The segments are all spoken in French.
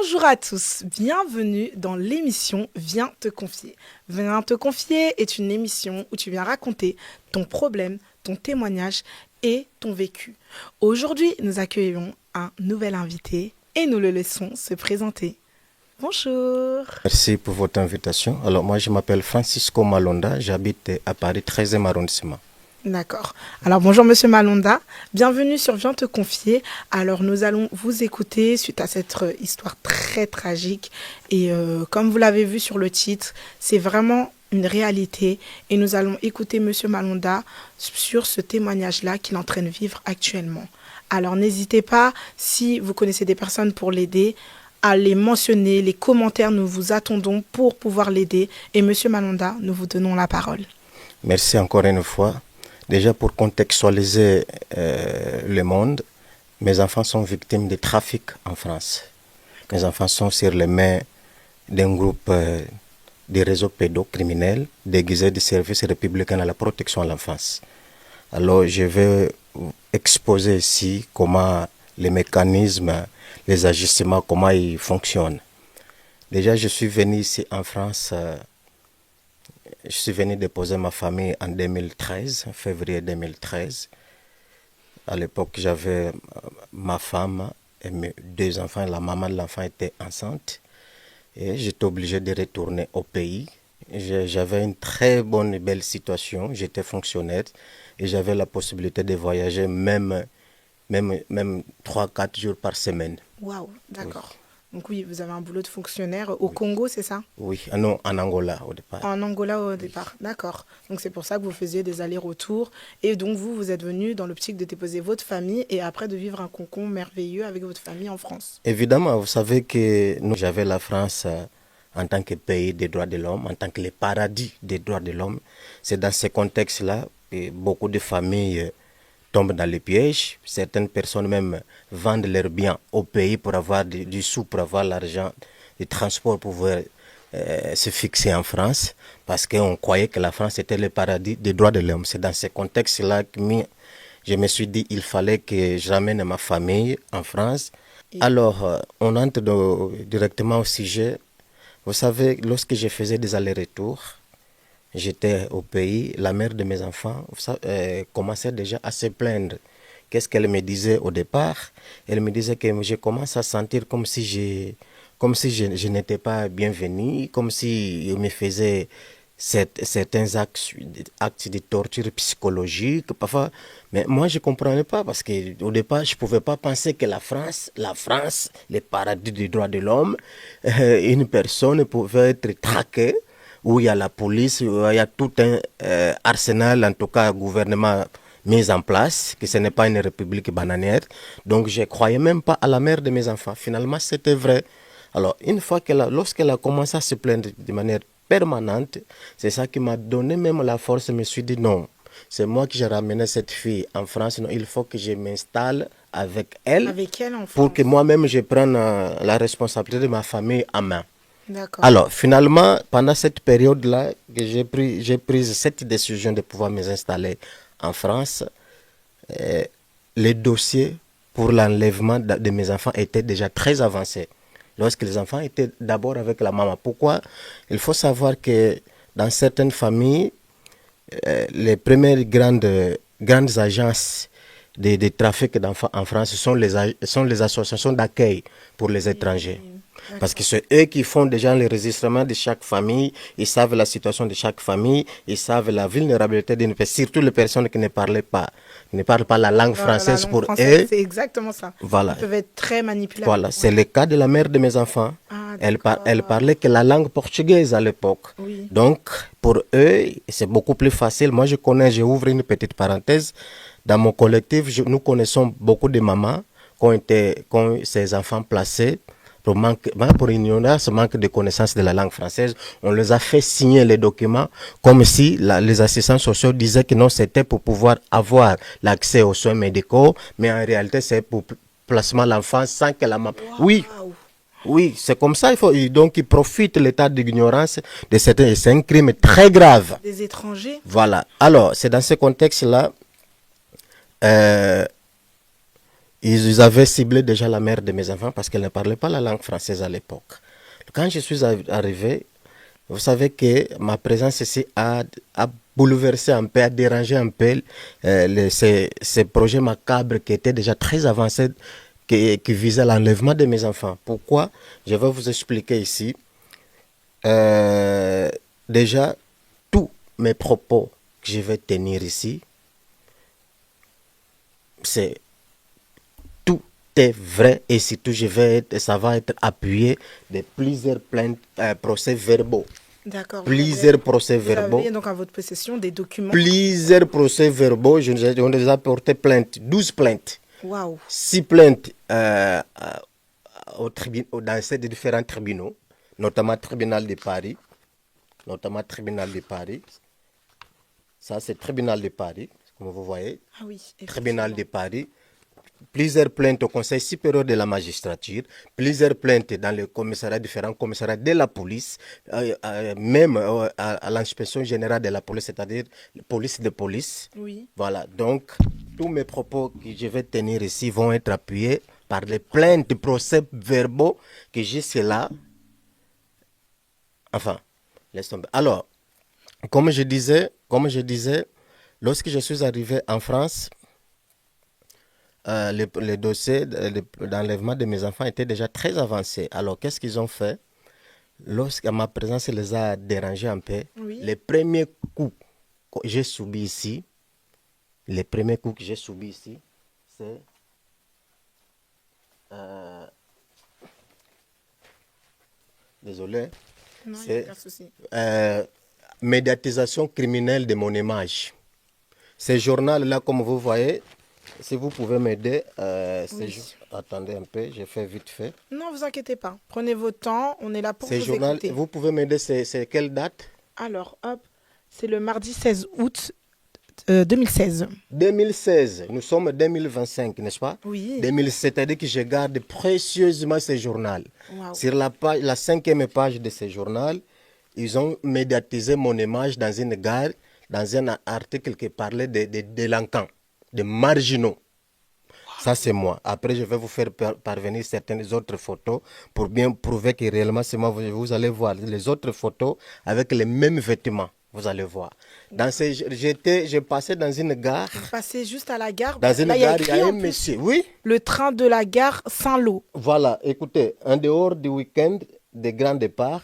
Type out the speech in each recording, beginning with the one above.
Bonjour à tous, bienvenue dans l'émission Viens te confier. Viens te confier est une émission où tu viens raconter ton problème, ton témoignage et ton vécu. Aujourd'hui, nous accueillons un nouvel invité et nous le laissons se présenter. Bonjour. Merci pour votre invitation. Alors moi je m'appelle Francisco Malonda, j'habite à Paris 13e arrondissement. D'accord. Alors bonjour Monsieur Malonda, bienvenue sur Viens te confier. Alors nous allons vous écouter suite à cette histoire très tragique et comme vous l'avez vu sur le titre, c'est vraiment une réalité et nous allons écouter Monsieur Malonda sur ce témoignage-là qu'il est en train de vivre actuellement. Alors n'hésitez pas, si vous connaissez des personnes pour l'aider, à les mentionner, les commentaires, nous vous attendons pour pouvoir l'aider. Et Monsieur Malonda, nous vous donnons la parole. Merci encore une fois. Déjà pour contextualiser le monde, mes enfants sont victimes de trafic en France. Mes enfants sont sur les mains d'un groupe de réseaux pédocriminels déguisés de services républicains à la protection de l'enfance. Alors je vais exposer ici comment les mécanismes, les ajustements, comment ils fonctionnent. Déjà je suis venu ici en France. Je suis venu déposer ma famille en 2013, en février 2013. À l'époque, j'avais ma femme et mes deux enfants. La maman de l'enfant était enceinte. Et j'étais obligé de retourner au pays. J'avais une très bonne et belle situation. J'étais fonctionnaire et j'avais la possibilité de voyager même 3-4 jours par semaine. Waouh, d'accord. Oui. Donc oui, vous avez un boulot de fonctionnaire au Congo, c'est ça? Oui, non, en Angola au départ. En Angola au départ, d'accord. Donc c'est pour ça que vous faisiez des allers-retours. Et donc vous êtes venu dans l'optique de déposer votre famille et après de vivre un cocon merveilleux avec votre famille en France. Évidemment, vous savez que j'avais la France en tant que pays des droits de l'homme, en tant que le paradis des droits de l'homme. C'est dans ce contexte-là que beaucoup de familles tombent dans les pièges. Certaines personnes même vendent leurs biens au pays pour avoir du sous, pour avoir l'argent du transport pour pouvoir se fixer en France, parce qu'on croyait que la France était le paradis des droits de l'homme. C'est dans ce contexte-là que je me suis dit qu'il fallait que j'amène ma famille en France. Alors, on entre directement au sujet. Vous savez, lorsque je faisais des allers-retours, j'étais au pays, la mère de mes enfants commençait déjà à se plaindre. Qu'est-ce qu'elle me disait au départ? Elle me disait que je commence à sentir comme si je n'étais pas bienvenu, comme si il me faisait certains actes de torture psychologique. Parfois, mais moi, je ne comprenais pas parce qu'au départ, je ne pouvais pas penser que la France, le paradis des droits de l'homme, une personne pouvait être traquée, où il y a la police, où il y a tout un arsenal, en tout cas, gouvernement mis en place, que ce n'est pas une république bananière. Donc, je ne croyais même pas à la mère de mes enfants. Finalement, c'était vrai. Alors, une fois lorsqu'elle a commencé à se plaindre de manière permanente, c'est ça qui m'a donné même la force. Je me suis dit non, c'est moi qui j'ai ramené cette fille en France. Non, il faut que je m'installe avec elle en France, pour que moi-même je prenne la responsabilité de ma famille en main. D'accord. Alors, finalement, pendant cette période-là, j'ai pris cette décision de pouvoir m'installer en France. Les dossiers pour l'enlèvement de mes enfants étaient déjà très avancés. Lorsque les enfants étaient d'abord avec la maman. Pourquoi? Il faut savoir que dans certaines familles, les premières grandes agences de trafic d'enfants en France sont les associations d'accueil pour les étrangers. Parce que c'est eux qui font déjà l'enregistrement de chaque famille, ils savent la situation de chaque famille, ils savent la vulnérabilité d'une personne, surtout les personnes qui ne parlent pas la langue française. Pour eux. C'est exactement ça. Voilà. Ils peuvent être très manipulables. Voilà, c'est le cas de la mère de mes enfants. Elle parlait que la langue portugaise à l'époque. Oui. Donc, pour eux, c'est beaucoup plus facile. Moi, j'ouvre une petite parenthèse. Dans mon collectif, nous connaissons beaucoup de mamans qui ont ces enfants placés. Pour ignorance, manque de connaissance de la langue française, on les a fait signer les documents comme si les assistants sociaux disaient que non, c'était pour pouvoir avoir l'accès aux soins médicaux, mais en réalité, c'est pour placement de l'enfant sans que la maman... Wow. Oui, c'est comme ça. Donc, ils profitent de l'état d'ignorance de certains. Et c'est un crime très grave. Des étrangers. Voilà. Alors, c'est dans ce contexte-là... Ils avaient ciblé déjà la mère de mes enfants parce qu'elle ne parlait pas la langue française à l'époque. Quand je suis arrivé, vous savez que ma présence ici a bouleversé un peu, a dérangé un peu ces projets macabres qui étaient déjà très avancés, qui visaient l'enlèvement de mes enfants. Pourquoi? Je vais vous expliquer ici. Déjà, tous mes propos que je vais tenir ici, c'est tout est vrai et surtout ça va être appuyé de plusieurs plaintes, procès-verbaux. D'accord. Plusieurs procès-verbaux. Vous avez donc à votre possession des documents. Plusieurs procès-verbaux. On les a porté plainte, 12 plaintes. Waouh. 6 plaintes dans ces différents tribunaux, notamment tribunal de Paris. Ça, c'est tribunal de Paris, comme vous voyez. Ah oui. Tribunal de Paris. Plusieurs plaintes au Conseil supérieur de la magistrature, plusieurs plaintes dans les commissariats, différents commissariats de la police, même à l'inspection générale de la police, c'est-à-dire la police de police. Oui. Voilà, donc tous mes propos que je vais tenir ici vont être appuyés par les plaintes de procès-verbaux que jusque-là. Enfin, laisse tomber. Alors, comme je disais, lorsque je suis arrivé en France, les dossiers d'enlèvement de mes enfants étaient déjà très avancés. Alors, qu'est-ce qu'ils ont fait? Lorsque ma présence les a dérangés un peu, oui. les premiers coups que j'ai subis ici, c'est désolé, Non, c'est médiatisation criminelle de mon image. Ce journal-là, comme vous voyez, si vous pouvez m'aider, attendez un peu, j'ai fait vite fait. Non, vous inquiétez pas. Prenez votre temps, on est là pour vous journal, écouter. Vous pouvez m'aider, c'est quelle date? Alors, hop, c'est le mardi 16 août 2016. 2016, nous sommes en 2025, n'est-ce pas? Oui. 2016, c'est-à-dire que je garde précieusement ce journal. Wow. Sur la 5e page de ce journal, ils ont médiatisé mon image dans une gare, dans un article qui parlait de délinquants, de marginaux. Ça, c'est moi. Après, je vais vous faire parvenir certaines autres photos pour bien prouver que réellement, c'est moi. Vous allez voir les autres photos avec les mêmes vêtements. Vous allez voir. J'ai passé dans une gare. Vous passez juste à la gare. Dans une gare, il y a un monsieur. Oui. Le train de la gare Saint-Lô. Voilà. Écoutez, en dehors du week-end, des grands départs,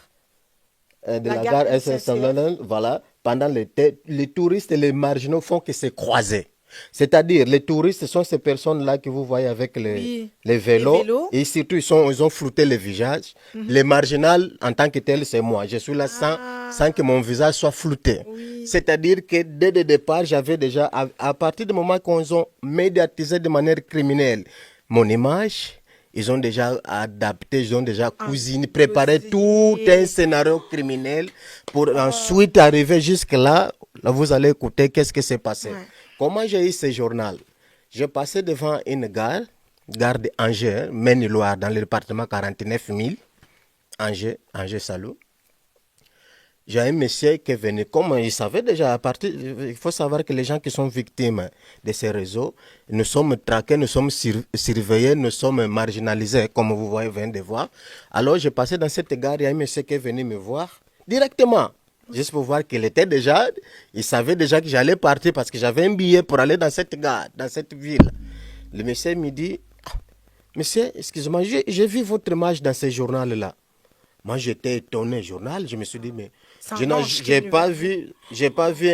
de la gare SNCF, voilà, pendant l'été, les touristes et les marginaux font que c'est croisé. C'est-à-dire, les touristes sont ces personnes-là que vous voyez avec les vélos. Et surtout, ils ont flouté le visage. Les marginales, en tant que tels, c'est moi. Je suis là sans que mon visage soit flouté. Oui. C'est-à-dire que dès le départ, j'avais déjà, à partir du moment qu'ils ont médiatisé de manière criminelle mon image, ils ont déjà adapté, ils ont déjà préparé tout un scénario criminel pour ensuite arriver jusque-là. Là, vous allez écouter qu'est-ce qui s'est passé. Ouais. Comment j'ai eu ce journal? Je passais devant une gare d'Angers, Maine-et-Loire, dans le département 49 000, Angers-Salou. J'ai un monsieur qui est venu, comme il savait déjà, il faut savoir que les gens qui sont victimes de ces réseaux, nous sommes traqués, nous sommes surveillés, nous sommes marginalisés, comme vous venez de voir. Alors, j'ai passé dans cette gare, il y a un monsieur qui est venu me voir directement. Juste pour voir qu'il était déjà, il savait déjà que j'allais partir parce que j'avais un billet pour aller dans cette gare, dans cette ville. Le monsieur me dit, monsieur, excusez-moi, j'ai vu votre image dans ce journal-là. Moi, j'étais étonné, journal, je me suis dit, mais je n'ai pas vu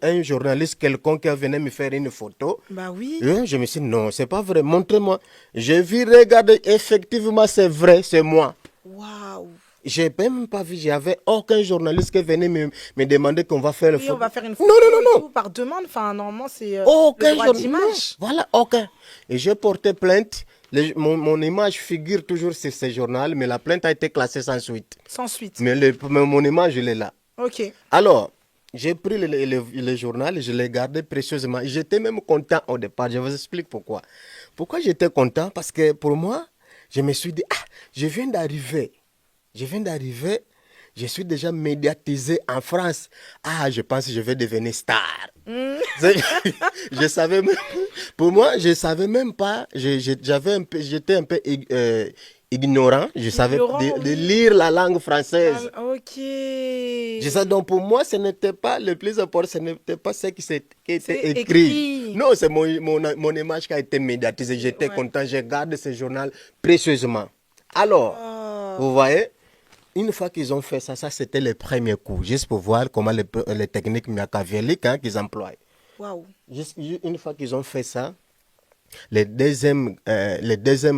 un journaliste quelconque qui venait me faire une photo. Bah oui. Et je me suis dit, non, c'est pas vrai, montrez-moi. J'ai vu, regardez, effectivement, c'est vrai, c'est moi. Waouh. J'ai même pas vu, j'avais aucun journaliste qui venait me demander qu'on va faire une photo. On va faire une photo. Non. Par demande, enfin, normalement, c'est aucun le droit d'image. Voilà, aucun. Et j'ai porté plainte. Mon image figure toujours sur ce journal, mais la plainte a été classée sans suite. Sans suite. Mais mon image, elle est là. Ok. Alors, j'ai pris le journal et je l'ai gardé précieusement. J'étais même content au départ. Je vous explique pourquoi. Pourquoi j'étais content? Parce que pour moi, je me suis dit, je viens d'arriver. je suis déjà médiatisé en France. Ah, je pense que je vais devenir star. Je savais même, pour moi, je savais même pas, j'étais un peu ignorant, je savais de lire la langue française. Ah, ok. Donc pour moi, ce n'était pas le plus important, ce n'était pas ce qui était écrit. Non, c'est mon image qui a été médiatisée. J'étais content, je garde ce journal précieusement. Alors, vous voyez, une fois qu'ils ont fait ça, c'était le premier coup, juste pour voir comment les techniques machiavéliques qu'ils emploient. Wow. Juste une fois qu'ils ont fait ça, le deuxième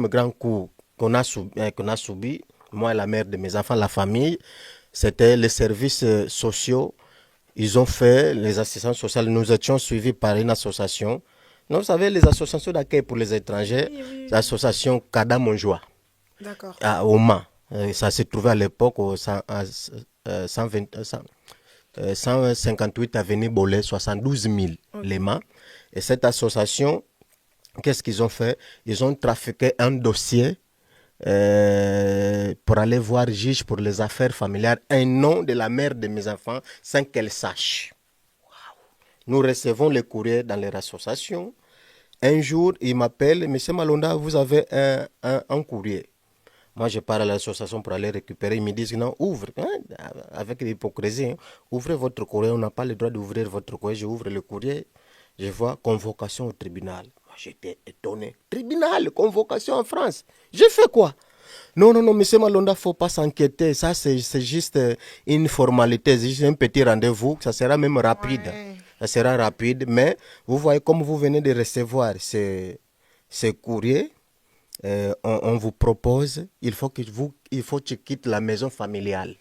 grand coup qu'on a subi, moi et la mère de mes enfants, la famille, c'était les services sociaux. Ils ont fait les assistances sociales. Nous étions suivis par une association. Vous savez, les associations d'accueil pour les étrangers, l'association Kada Monjoie. D'accord. À Oman. Ça s'est trouvé à l'époque au 158 avenue Bollé, 72 000 Léman. Et cette association, qu'est-ce qu'ils ont fait? Ils ont trafiqué un dossier pour aller voir le juge pour les affaires familiales, un nom de la mère de mes enfants sans qu'elle sache. Wow. Nous recevons les courriers dans les associations. Un jour, il m'appelle, Monsieur Malonda, vous avez un courrier. Moi, je pars à l'association pour aller récupérer. Ils me disent, non, ouvre, hein, avec l'hypocrisie, hein, ouvrez votre courrier. On n'a pas le droit d'ouvrir votre courrier. J'ouvre le courrier, je vois convocation au tribunal. Moi, j'étais étonné. Tribunal, convocation en France. J'ai fait quoi? Non, monsieur Malonda, il ne faut pas s'inquiéter. Ça, c'est juste une formalité, c'est juste un petit rendez-vous. Ça sera même rapide. Ouais. Ça sera rapide, mais vous voyez, comme vous venez de recevoir ces courriers, on vous propose, il faut que tu quittes la maison familiale.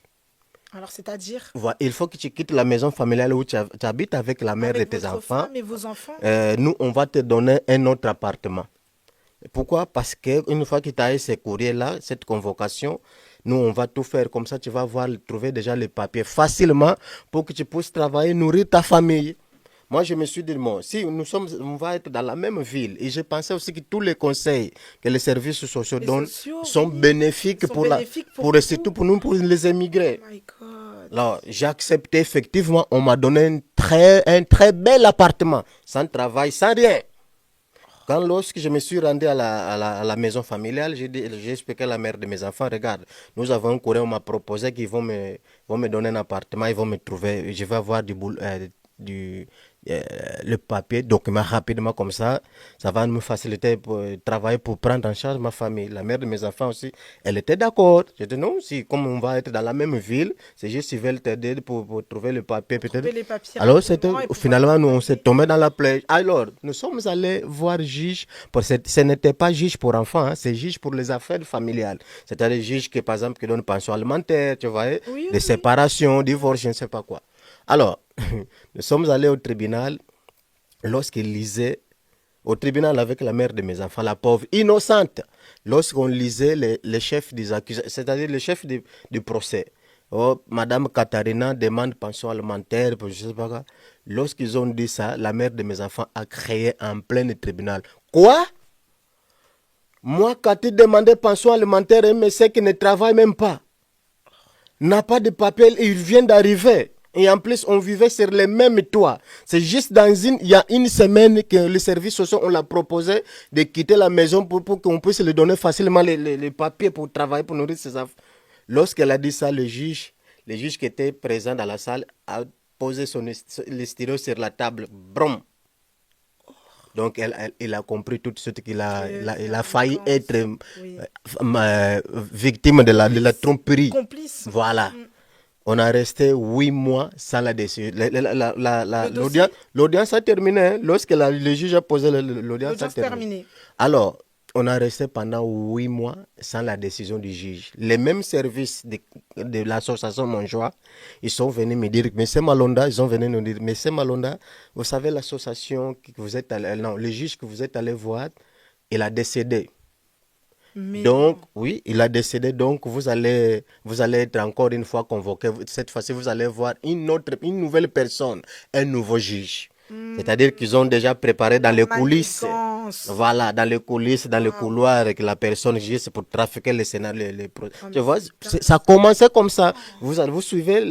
Alors, c'est-à-dire? Il faut que tu quittes la maison familiale où tu habites avec la mère de tes enfants. Femme et vos enfants? Nous, on va te donner un autre appartement. Pourquoi? Parce qu'une fois que tu as eu ces courriers-là, cette convocation, nous, on va tout faire. Comme ça, tu vas trouver déjà les papiers facilement pour que tu puisses travailler, nourrir ta famille. Moi, je me suis dit, bon, si on va être dans la même ville, et je pensais aussi que tous les conseils que les services sociaux donnent sont bénéfiques surtout pour nous, pour les émigrés. Oh my God. Alors, j'ai accepté, effectivement, on m'a donné un très bel appartement, sans travail, sans rien. Lorsque je me suis rendu à la maison familiale, j'ai expliqué à la mère de mes enfants, regarde, nous avons un courrier, on m'a proposé qu'ils vont me donner un appartement, ils vont me trouver, je vais avoir le papier, document rapidement comme ça va me faciliter pour travailler, pour prendre en charge ma famille. La mère de mes enfants aussi, elle était d'accord. Je dis non, si comme on va être dans la même ville, c'est juste qu'ils veulent t'aider pour trouver le papier peut-être. Alors finalement nous on s'est tombé dans la plaie. Alors nous sommes allés voir juge, ce n'était pas juge pour enfants, hein, c'est juge pour les affaires familiales. C'est-à-dire juge qui par exemple qui donne pension alimentaire, tu vois, des séparations, divorce, je ne sais pas quoi. Alors, nous sommes allés au tribunal. Lorsqu'il lisait, au tribunal avec la mère de mes enfants, la pauvre innocente, lorsqu'on lisait les chefs des accusations, c'est-à-dire les chefs du procès, Madame Katharina demande pension alimentaire, je sais pas quoi. Lorsqu'ils ont dit ça, la mère de mes enfants a créé en plein tribunal. Quoi? Moi, Cathy demandait pension alimentaire, mais c'est qui ne travaille même pas, n'a pas de papier, il vient d'arriver. Et en plus, on vivait sur les mêmes toits. C'est juste il y a une semaine que le service social, on l'a proposé de quitter la maison pour qu'on puisse lui donner facilement les papiers pour travailler, pour nourrir ses enfants. Lorsqu'elle a dit ça, le juge qui était présent dans la salle a posé le stylo sur la table. Brum. Donc, il a compris tout de suite qu'il a failli être victime de la tromperie. Complice. Voilà. On a resté 8 mois sans la décision. L'audience a terminé. Lorsque le juge a posé l'audience a terminé. Alors, on a resté pendant 8 mois sans la décision du juge. Les mêmes services de l'association Monjoie, ils sont venus me dire, Monsieur Malonda, Monsieur Malonda, vous savez l'association que vous êtes allé, non, le juge que vous êtes allé voir, il a décédé. Donc, oui, il a décédé. Donc, vous allez être encore une fois convoqué. Cette fois-ci, vous allez voir une nouvelle personne, un nouveau juge. C'est-à-dire qu'ils ont déjà préparé dans les coulisses. Manigance. Voilà, dans les coulisses, dans le couloir, avec la personne juste pour trafiquer les scénarios. Tu vois, ça commençait comme ça. Vous suivez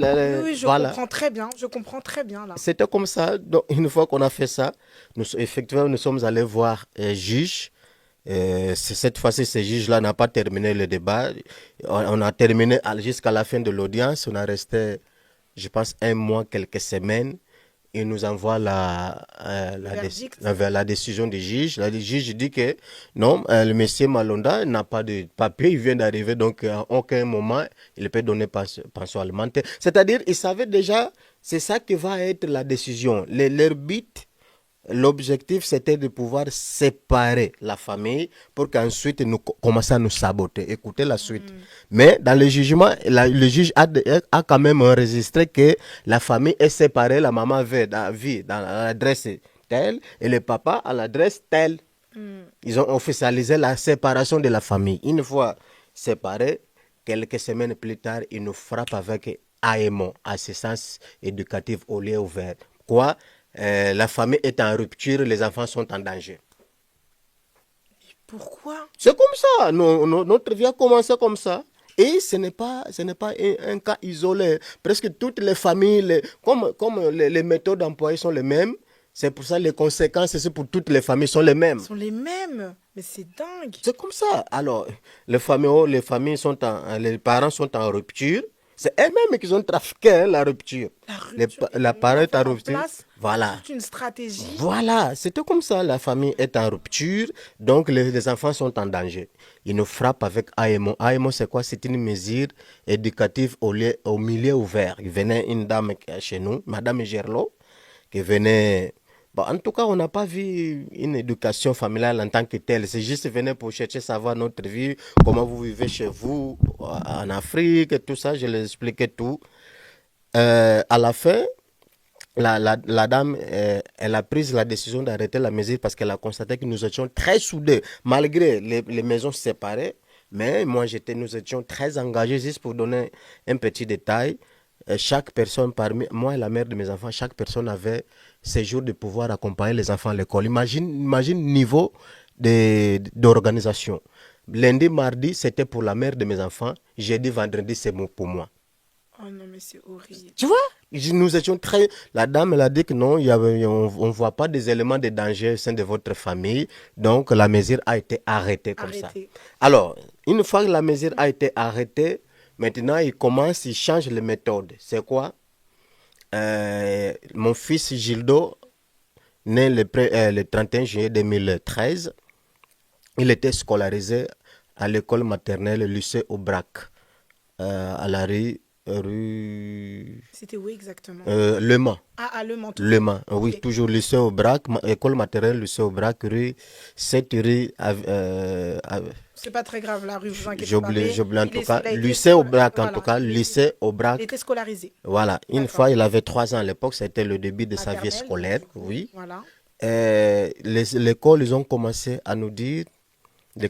Oui, je voilà. comprends très bien. Je comprends très bien là. C'était comme ça. Donc, une fois qu'on a fait ça, effectivement, nous sommes allés voir un juge. Cette fois-ci, ce juge-là n'a pas terminé le débat. On a terminé jusqu'à la fin de l'audience. On a resté, je pense, un mois, quelques semaines. Il nous envoie la décision du juge. Le juge dit que non, le monsieur Malonda n'a pas de papier, il vient d'arriver, donc à aucun moment il peut donner pension alimentaire. C'est-à-dire, il savait déjà, c'est ça qui va être la décision. Leur but, l'objectif, c'était de pouvoir séparer la famille pour qu'ensuite nous commençons à nous saboter. Écoutez la suite. Mais dans le jugement, le juge a quand même enregistré que la famille est séparée. La maman vit dans l'adresse telle et le papa à l'adresse telle. Ils ont officialisé la séparation de la famille. Une fois séparés, quelques semaines plus tard, ils nous frappent avec AEMO, assistance éducative au lieu ouvert. Quoi? La famille est en rupture, les enfants sont en danger. Pourquoi? C'est comme ça. Notre vie a commencé comme ça. Et ce n'est pas un cas isolé. Presque toutes les familles, comme les méthodes employées sont les mêmes, c'est pour ça que les conséquences c'est pour toutes les familles sont les mêmes. Sont les mêmes. Mais c'est dingue. C'est comme ça. Alors, les familles les parents sont en rupture. C'est eux-mêmes qui ont trafiqué la rupture. La parent est en rupture. Voilà. Toute une stratégie. Voilà, c'était comme ça. La famille est en rupture, donc les enfants sont en danger. Ils nous frappent avec AEMO. AEMO, c'est quoi? C'est une mesure éducative au milieu ouvert. Il venait une dame chez nous, Madame Gerlot, qui venait. Bon, en tout cas, on n'a pas vu une éducation familiale en tant que telle. C'est juste venir pour chercher savoir notre vie, comment vous vivez chez vous, en Afrique, et tout ça. Je les expliquais tout. À la fin, la dame, elle a pris la décision d'arrêter la mesure parce qu'elle a constaté que nous étions très soudés, malgré les maisons séparées. Mais nous étions très engagés, juste pour donner un petit détail. Chaque personne parmi moi et la mère de mes enfants, chaque personne avait ses jours de pouvoir accompagner les enfants à l'école. Imagine le niveau d'organisation. Lundi, mardi, c'était pour la mère de mes enfants. Jeudi, vendredi, c'est pour moi. Oh non, mais c'est horrible. Tu vois? Nous étions très. La dame, elle a dit que non, on ne voit pas des éléments de danger au sein de votre famille. Donc, la mesure a été arrêtée comme ça. Alors, une fois que la mesure a été arrêtée, maintenant, il change les méthodes. C'est quoi? Mon fils Gildo, né le 31 juillet 2013, il était scolarisé à l'école maternelle lycée Aubrac, à la rue. C'était où exactement? Le Mans. Ah, Le Mans. Le Mans, oui, okay. Toujours lycée Aubrac, école maternelle lycée Aubrac, rue 7 rue. C'est pas très grave, la rue, vous inquiétez pas. J'oublie en tout cas. Lycée Aubrac, en tout cas, lycée Aubrac. Il était scolarisé. Voilà, une fois, il avait 3 ans à l'époque, c'était le début de sa vie scolaire, oui. Voilà. L'école, ils ont commencé à nous dire, que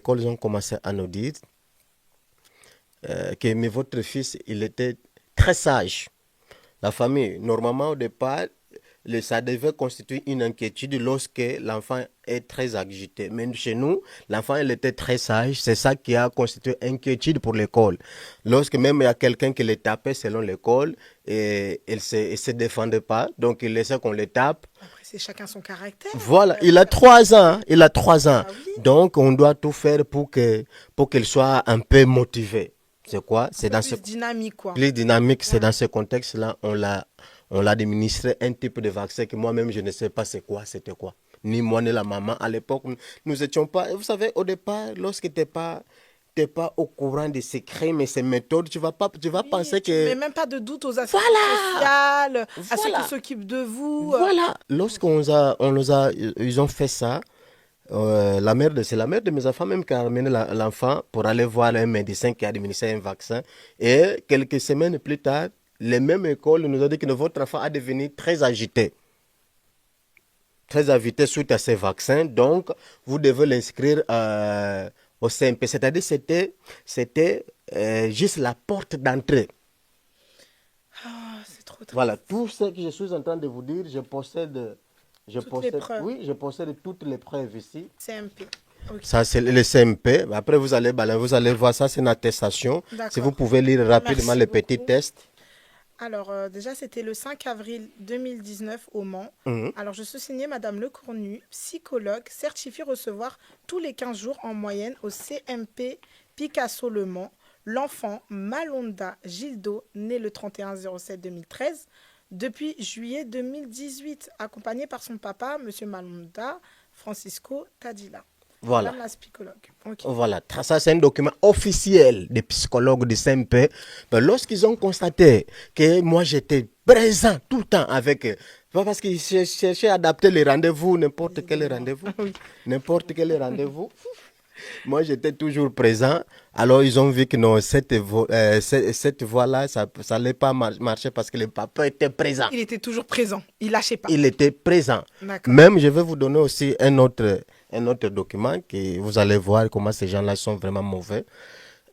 votre fils, il était très sage. La famille, normalement au départ, ça devait constituer une inquiétude lorsque l'enfant est très agité. Mais chez nous, l'enfant, il était très sage. C'est ça qui a constitué inquiétude pour l'école. Lorsque même il y a quelqu'un qui le tapait selon l'école, et il ne se défendait pas, donc il laissait qu'on le tape. Après, c'est chacun son caractère. Voilà, il a 3 ans. Ah, oui. Donc, on doit tout faire pour qu'il soit un peu motivé. C'est quoi? C'est dans plus dynamique, quoi. Plus dynamique, c'est dans ce contexte-là, on l'a administré un type de vaccin que moi-même, je ne sais pas c'était quoi. Ni moi, ni la maman. À l'époque, nous étions pas... Vous savez, au départ, lorsque tu n'es pas au courant de ces crimes et ces méthodes, tu vas penser que... Mais même pas de doute aux assistantes sociales, à ceux qui s'occupent de vous. Voilà. Ils ont fait ça. C'est la mère de mes enfants même qui a amené l'enfant pour aller voir un médecin qui a administré un vaccin. Et quelques semaines plus tard, les mêmes écoles nous ont dit que votre enfant a devenu très agité. Très agité suite à ces vaccins. Donc, vous devez l'inscrire au CMP. C'est-à-dire c'était juste la porte d'entrée. Ah, c'est trop triste. Voilà, tout ce que je suis en train de vous dire, je possède Toutes les preuves. Oui, je possède toutes les preuves ici. CMP. Ok. Ça, c'est le CMP. Après, vous allez voir ça, c'est une attestation. Si D'accord. vous pouvez lire rapidement Merci les petits beaucoup. tests. Alors, déjà, c'était le 5 avril 2019 au Mans. Mhm. Alors, je suis signée Madame Lecornu, psychologue, certifiée recevoir tous les 15 jours en moyenne au CMP Picasso Le Mans. L'enfant Malonda Gildo, né le 31/07/2013, depuis juillet 2018, accompagné par son papa, Monsieur Malonda Francisco Tadila. Voilà. Madame la psychologue. Ok. Voilà, ça c'est un document officiel des psychologues du CMP. Mais lorsqu'ils ont constaté que moi j'étais présent tout le temps avec eux, pas parce qu'ils cherchaient à adapter les rendez-vous, n'importe quel rendez-vous, n'importe quel rendez-vous. Moi j'étais toujours présent. Alors ils ont vu que non, cette voie-là, ça n'allait pas marcher parce que le papa était présent. Il était toujours présent. Il lâchait pas. Il était présent. D'accord. Même, je vais vous donner aussi un autre document que vous allez voir comment ces gens-là sont vraiment mauvais.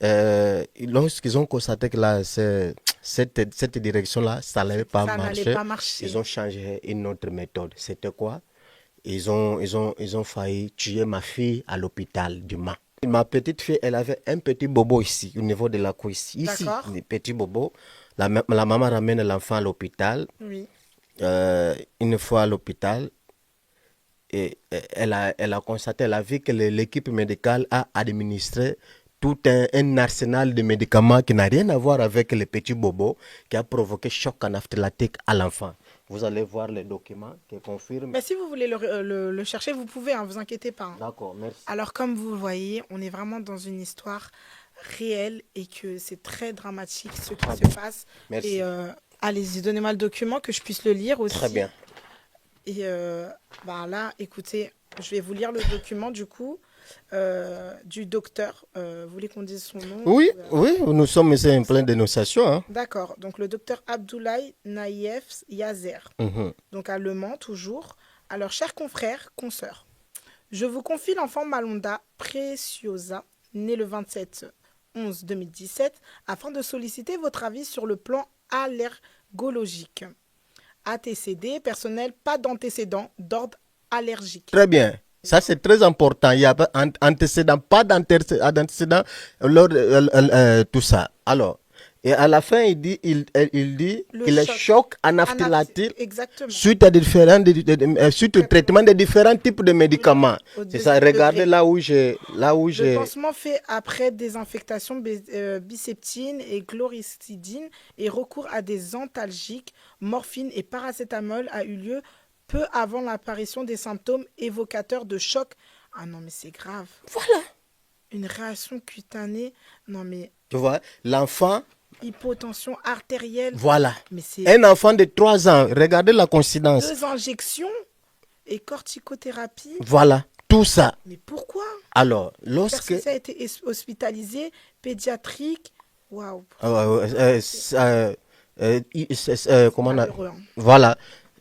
Lorsqu'ils ont constaté que là, cette direction-là, ça n'allait pas marcher, ils ont changé une autre méthode. C'était quoi? Ils ont failli tuer ma fille à l'hôpital du Mans. Ma petite fille, elle avait un petit bobo ici, au niveau de la cuisse. Ici, un petit bobo. La maman ramène l'enfant à l'hôpital. Oui. Une fois à l'hôpital, et elle a constaté, elle a vu que l'équipe médicale a administré tout un arsenal de médicaments qui n'a rien à voir avec le petit bobo, qui a provoqué choc anaphylactique à l'enfant. Vous allez voir les documents qui confirment. Mais si vous voulez le chercher, vous pouvez, hein, vous inquiétez pas. Hein. D'accord, merci. Alors, comme vous le voyez, on est vraiment dans une histoire réelle et que c'est très dramatique ce qui se passe. Merci. Et allez-y, donnez-moi le document que je puisse le lire aussi. Très bien. Et là, écoutez, je vais vous lire le document du coup du docteur. Vous voulez qu'on dise son nom? Oui, oui, nous sommes ici en pleine dénonciation. Hein. D'accord. Donc, le docteur Abdoulaye Naïef Yazer. Donc, à Le Mans, toujours. Alors, chers confrères, consoeurs, je vous confie l'enfant Malonda Preciosa, né le 27/11/2017, afin de solliciter votre avis sur le plan allergologique. ATCD, personnel, pas d'antécédent d'ordre allergique. Très bien. Ça, c'est très important. Il n'y a pas d'antécédent, pas d'antécédent, tout ça. Alors, et à la fin, il dit qu'il est choc anaphylactique suite au traitement de différents types de médicaments. C'est ça, regardez là où j'ai... Le pansement fait après désinfectation biceptine et chlorhexidine et recours à des antalgiques, morphine et paracétamol a eu lieu peu avant l'apparition des symptômes évocateurs de choc. Ah non, mais c'est grave. Voilà. Une réaction cutanée. Non, mais... Tu vois, l'enfant... Hypotension artérielle. Voilà. Mais c'est... Un enfant de 3 ans. Regardez la coïncidence. 2 injections et corticothérapie. Voilà. Tout ça. Mais pourquoi? Alors, lorsque... ça a été hospitalisé, pédiatrique. Waouh. Comment on a... Voilà.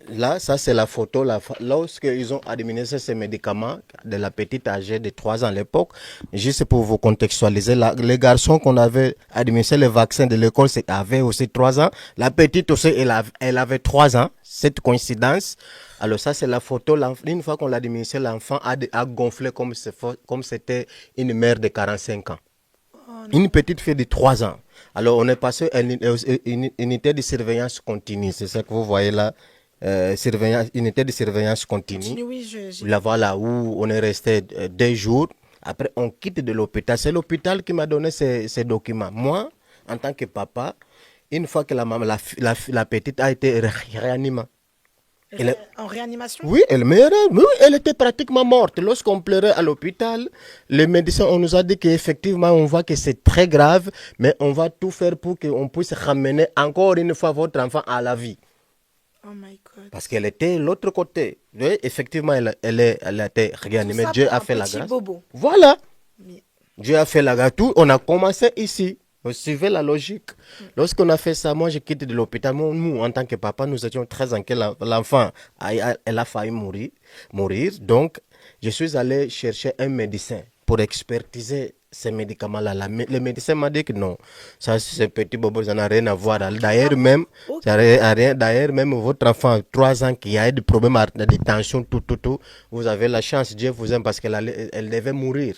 Là, ça c'est la photo. Lorsqu'ils ont administré ces médicaments de la petite âgée de 3 ans à l'époque, juste pour vous contextualiser, les garçons qu'on avait administré les vaccins de l'école avaient aussi 3 ans. La petite aussi, elle avait 3 ans. Cette coïncidence. Alors ça c'est la photo. Une fois qu'on l'a administré, l'enfant a gonflé comme c'était une mère de 45 ans. Une petite fille de 3 ans. Alors on est passé à une unité de surveillance continue. C'est ça que vous voyez là. Unité de surveillance continue. Là, voilà, où on est resté 2 jours. Après, on quitte de l'hôpital. C'est l'hôpital qui m'a donné ces documents. Moi, en tant que papa, une fois que la petite a été réanimée. En réanimation? Oui, elle était pratiquement morte. Lorsqu'on pleurait à l'hôpital, les médecins, on nous a dit qu'effectivement, on voit que c'est très grave, mais on va tout faire pour qu'on puisse ramener encore une fois votre enfant à la vie. Oh my God. Parce qu'elle était de l'autre côté. Oui, effectivement, elle a été réanimée. Dieu a fait la grâce. Bobo. Voilà. Mais... Dieu a fait la grâce. Tout, on a commencé ici. On suivait la logique. Lorsqu'on a fait ça, moi, je quitte de l'hôpital. Nous, en tant que papa, nous étions très inquiets. L'enfant, elle a failli mourir. Donc, je suis allé chercher un médecin pour expertiser ces médicaments-là. Le médecin m'a dit que non, ça, ce petit bobo, ça n'a rien à voir. D'ailleurs, même, ça n'a rien. D'ailleurs, même votre enfant, 3 ans, qui a des problèmes de tension, tout, vous avez la chance, Dieu vous aime parce elle devait mourir.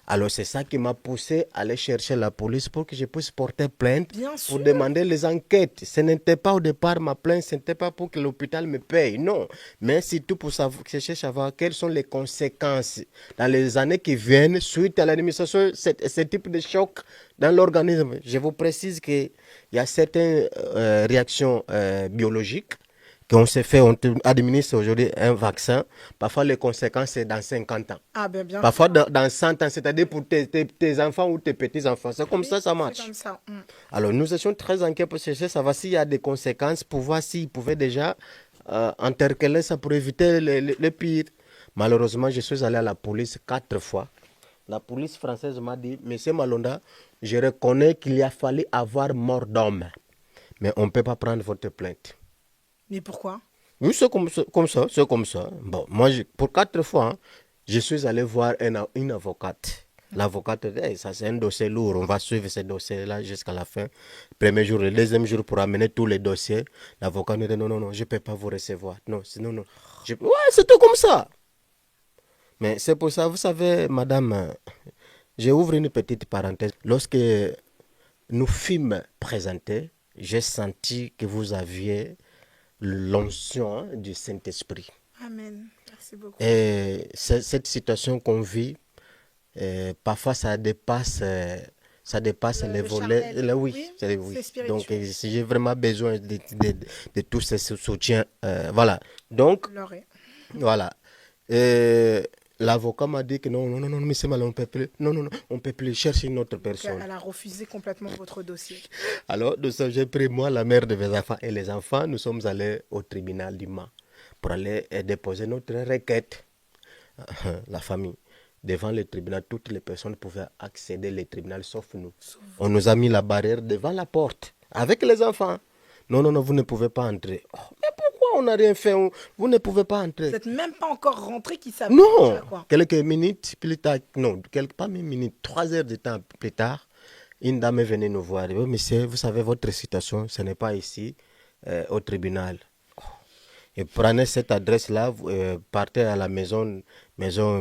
Alors c'est ça qui m'a poussé à aller chercher la police pour que je puisse porter plainte, pour demander les enquêtes. Ce n'était pas au départ ma plainte, ce n'était pas pour que l'hôpital me paye, non. Mais surtout pour chercher à savoir quelles sont les conséquences dans les années qui viennent suite à l'administration de ce type de choc dans l'organisme. Je vous précise qu'il y a certaines réactions biologiques qu'on s'est fait, on administre aujourd'hui un vaccin. Parfois, les conséquences, c'est dans 50 ans. Ah ben bien Parfois, dans 100 ans, c'est-à-dire pour tes enfants ou tes petits-enfants. C'est comme ça, ça marche. Comme ça. Alors, nous étions très inquiets pour chercher, savoir s'il y a des conséquences, pour voir s'ils pouvaient déjà intercaler ça pour éviter le pire. Malheureusement, je suis allé à la police 4 fois. La police française m'a dit, Monsieur Malonda, je reconnais qu'il a fallu avoir mort d'homme, mais on ne peut pas prendre votre plainte. Mais pourquoi? Oui, c'est comme ça, c'est comme ça. Bon, moi, pour 4 fois, hein, je suis allé voir une avocate. L'avocate, ça c'est un dossier lourd, on va suivre ce dossier-là jusqu'à la fin. Premier jour, le deuxième jour, pour amener tous les dossiers, l'avocat me dit non, je ne peux pas vous recevoir. Non. Ouais, c'est tout comme ça. Mais c'est pour ça, vous savez, madame, j'ouvre une petite parenthèse. Lorsque nous fûmes présentés, j'ai senti que vous aviez l'onction du Saint-Esprit. Amen. Merci beaucoup. Et cette situation qu'on vit, parfois ça dépasse les volets. Oui. Donc si j'ai vraiment besoin de tout ce soutien, voilà. Donc, voilà. L'avocat m'a dit que non, monsieur Malon, on peut plus. Non, on peut plus chercher une autre personne. Elle a refusé complètement votre dossier. Alors, j'ai pris moi, la mère de mes enfants et les enfants, nous sommes allés au tribunal du Mans pour aller déposer notre requête. La famille. Devant le tribunal, toutes les personnes pouvaient accéder au tribunal sauf nous. On nous a mis la barrière devant la porte avec les enfants. Non, vous ne pouvez pas entrer. Oh, mais pourquoi on n'a rien fait? Vous ne pouvez pas entrer. Vous n'êtes même pas encore rentré, qui savent Non, quelques minutes plus tard, pas même minutes, 3 heures de temps plus tard, une dame est venue nous voir. Oh, monsieur, vous savez, votre situation, ce n'est pas ici, au tribunal. Et prenez cette adresse-là, partez à la maison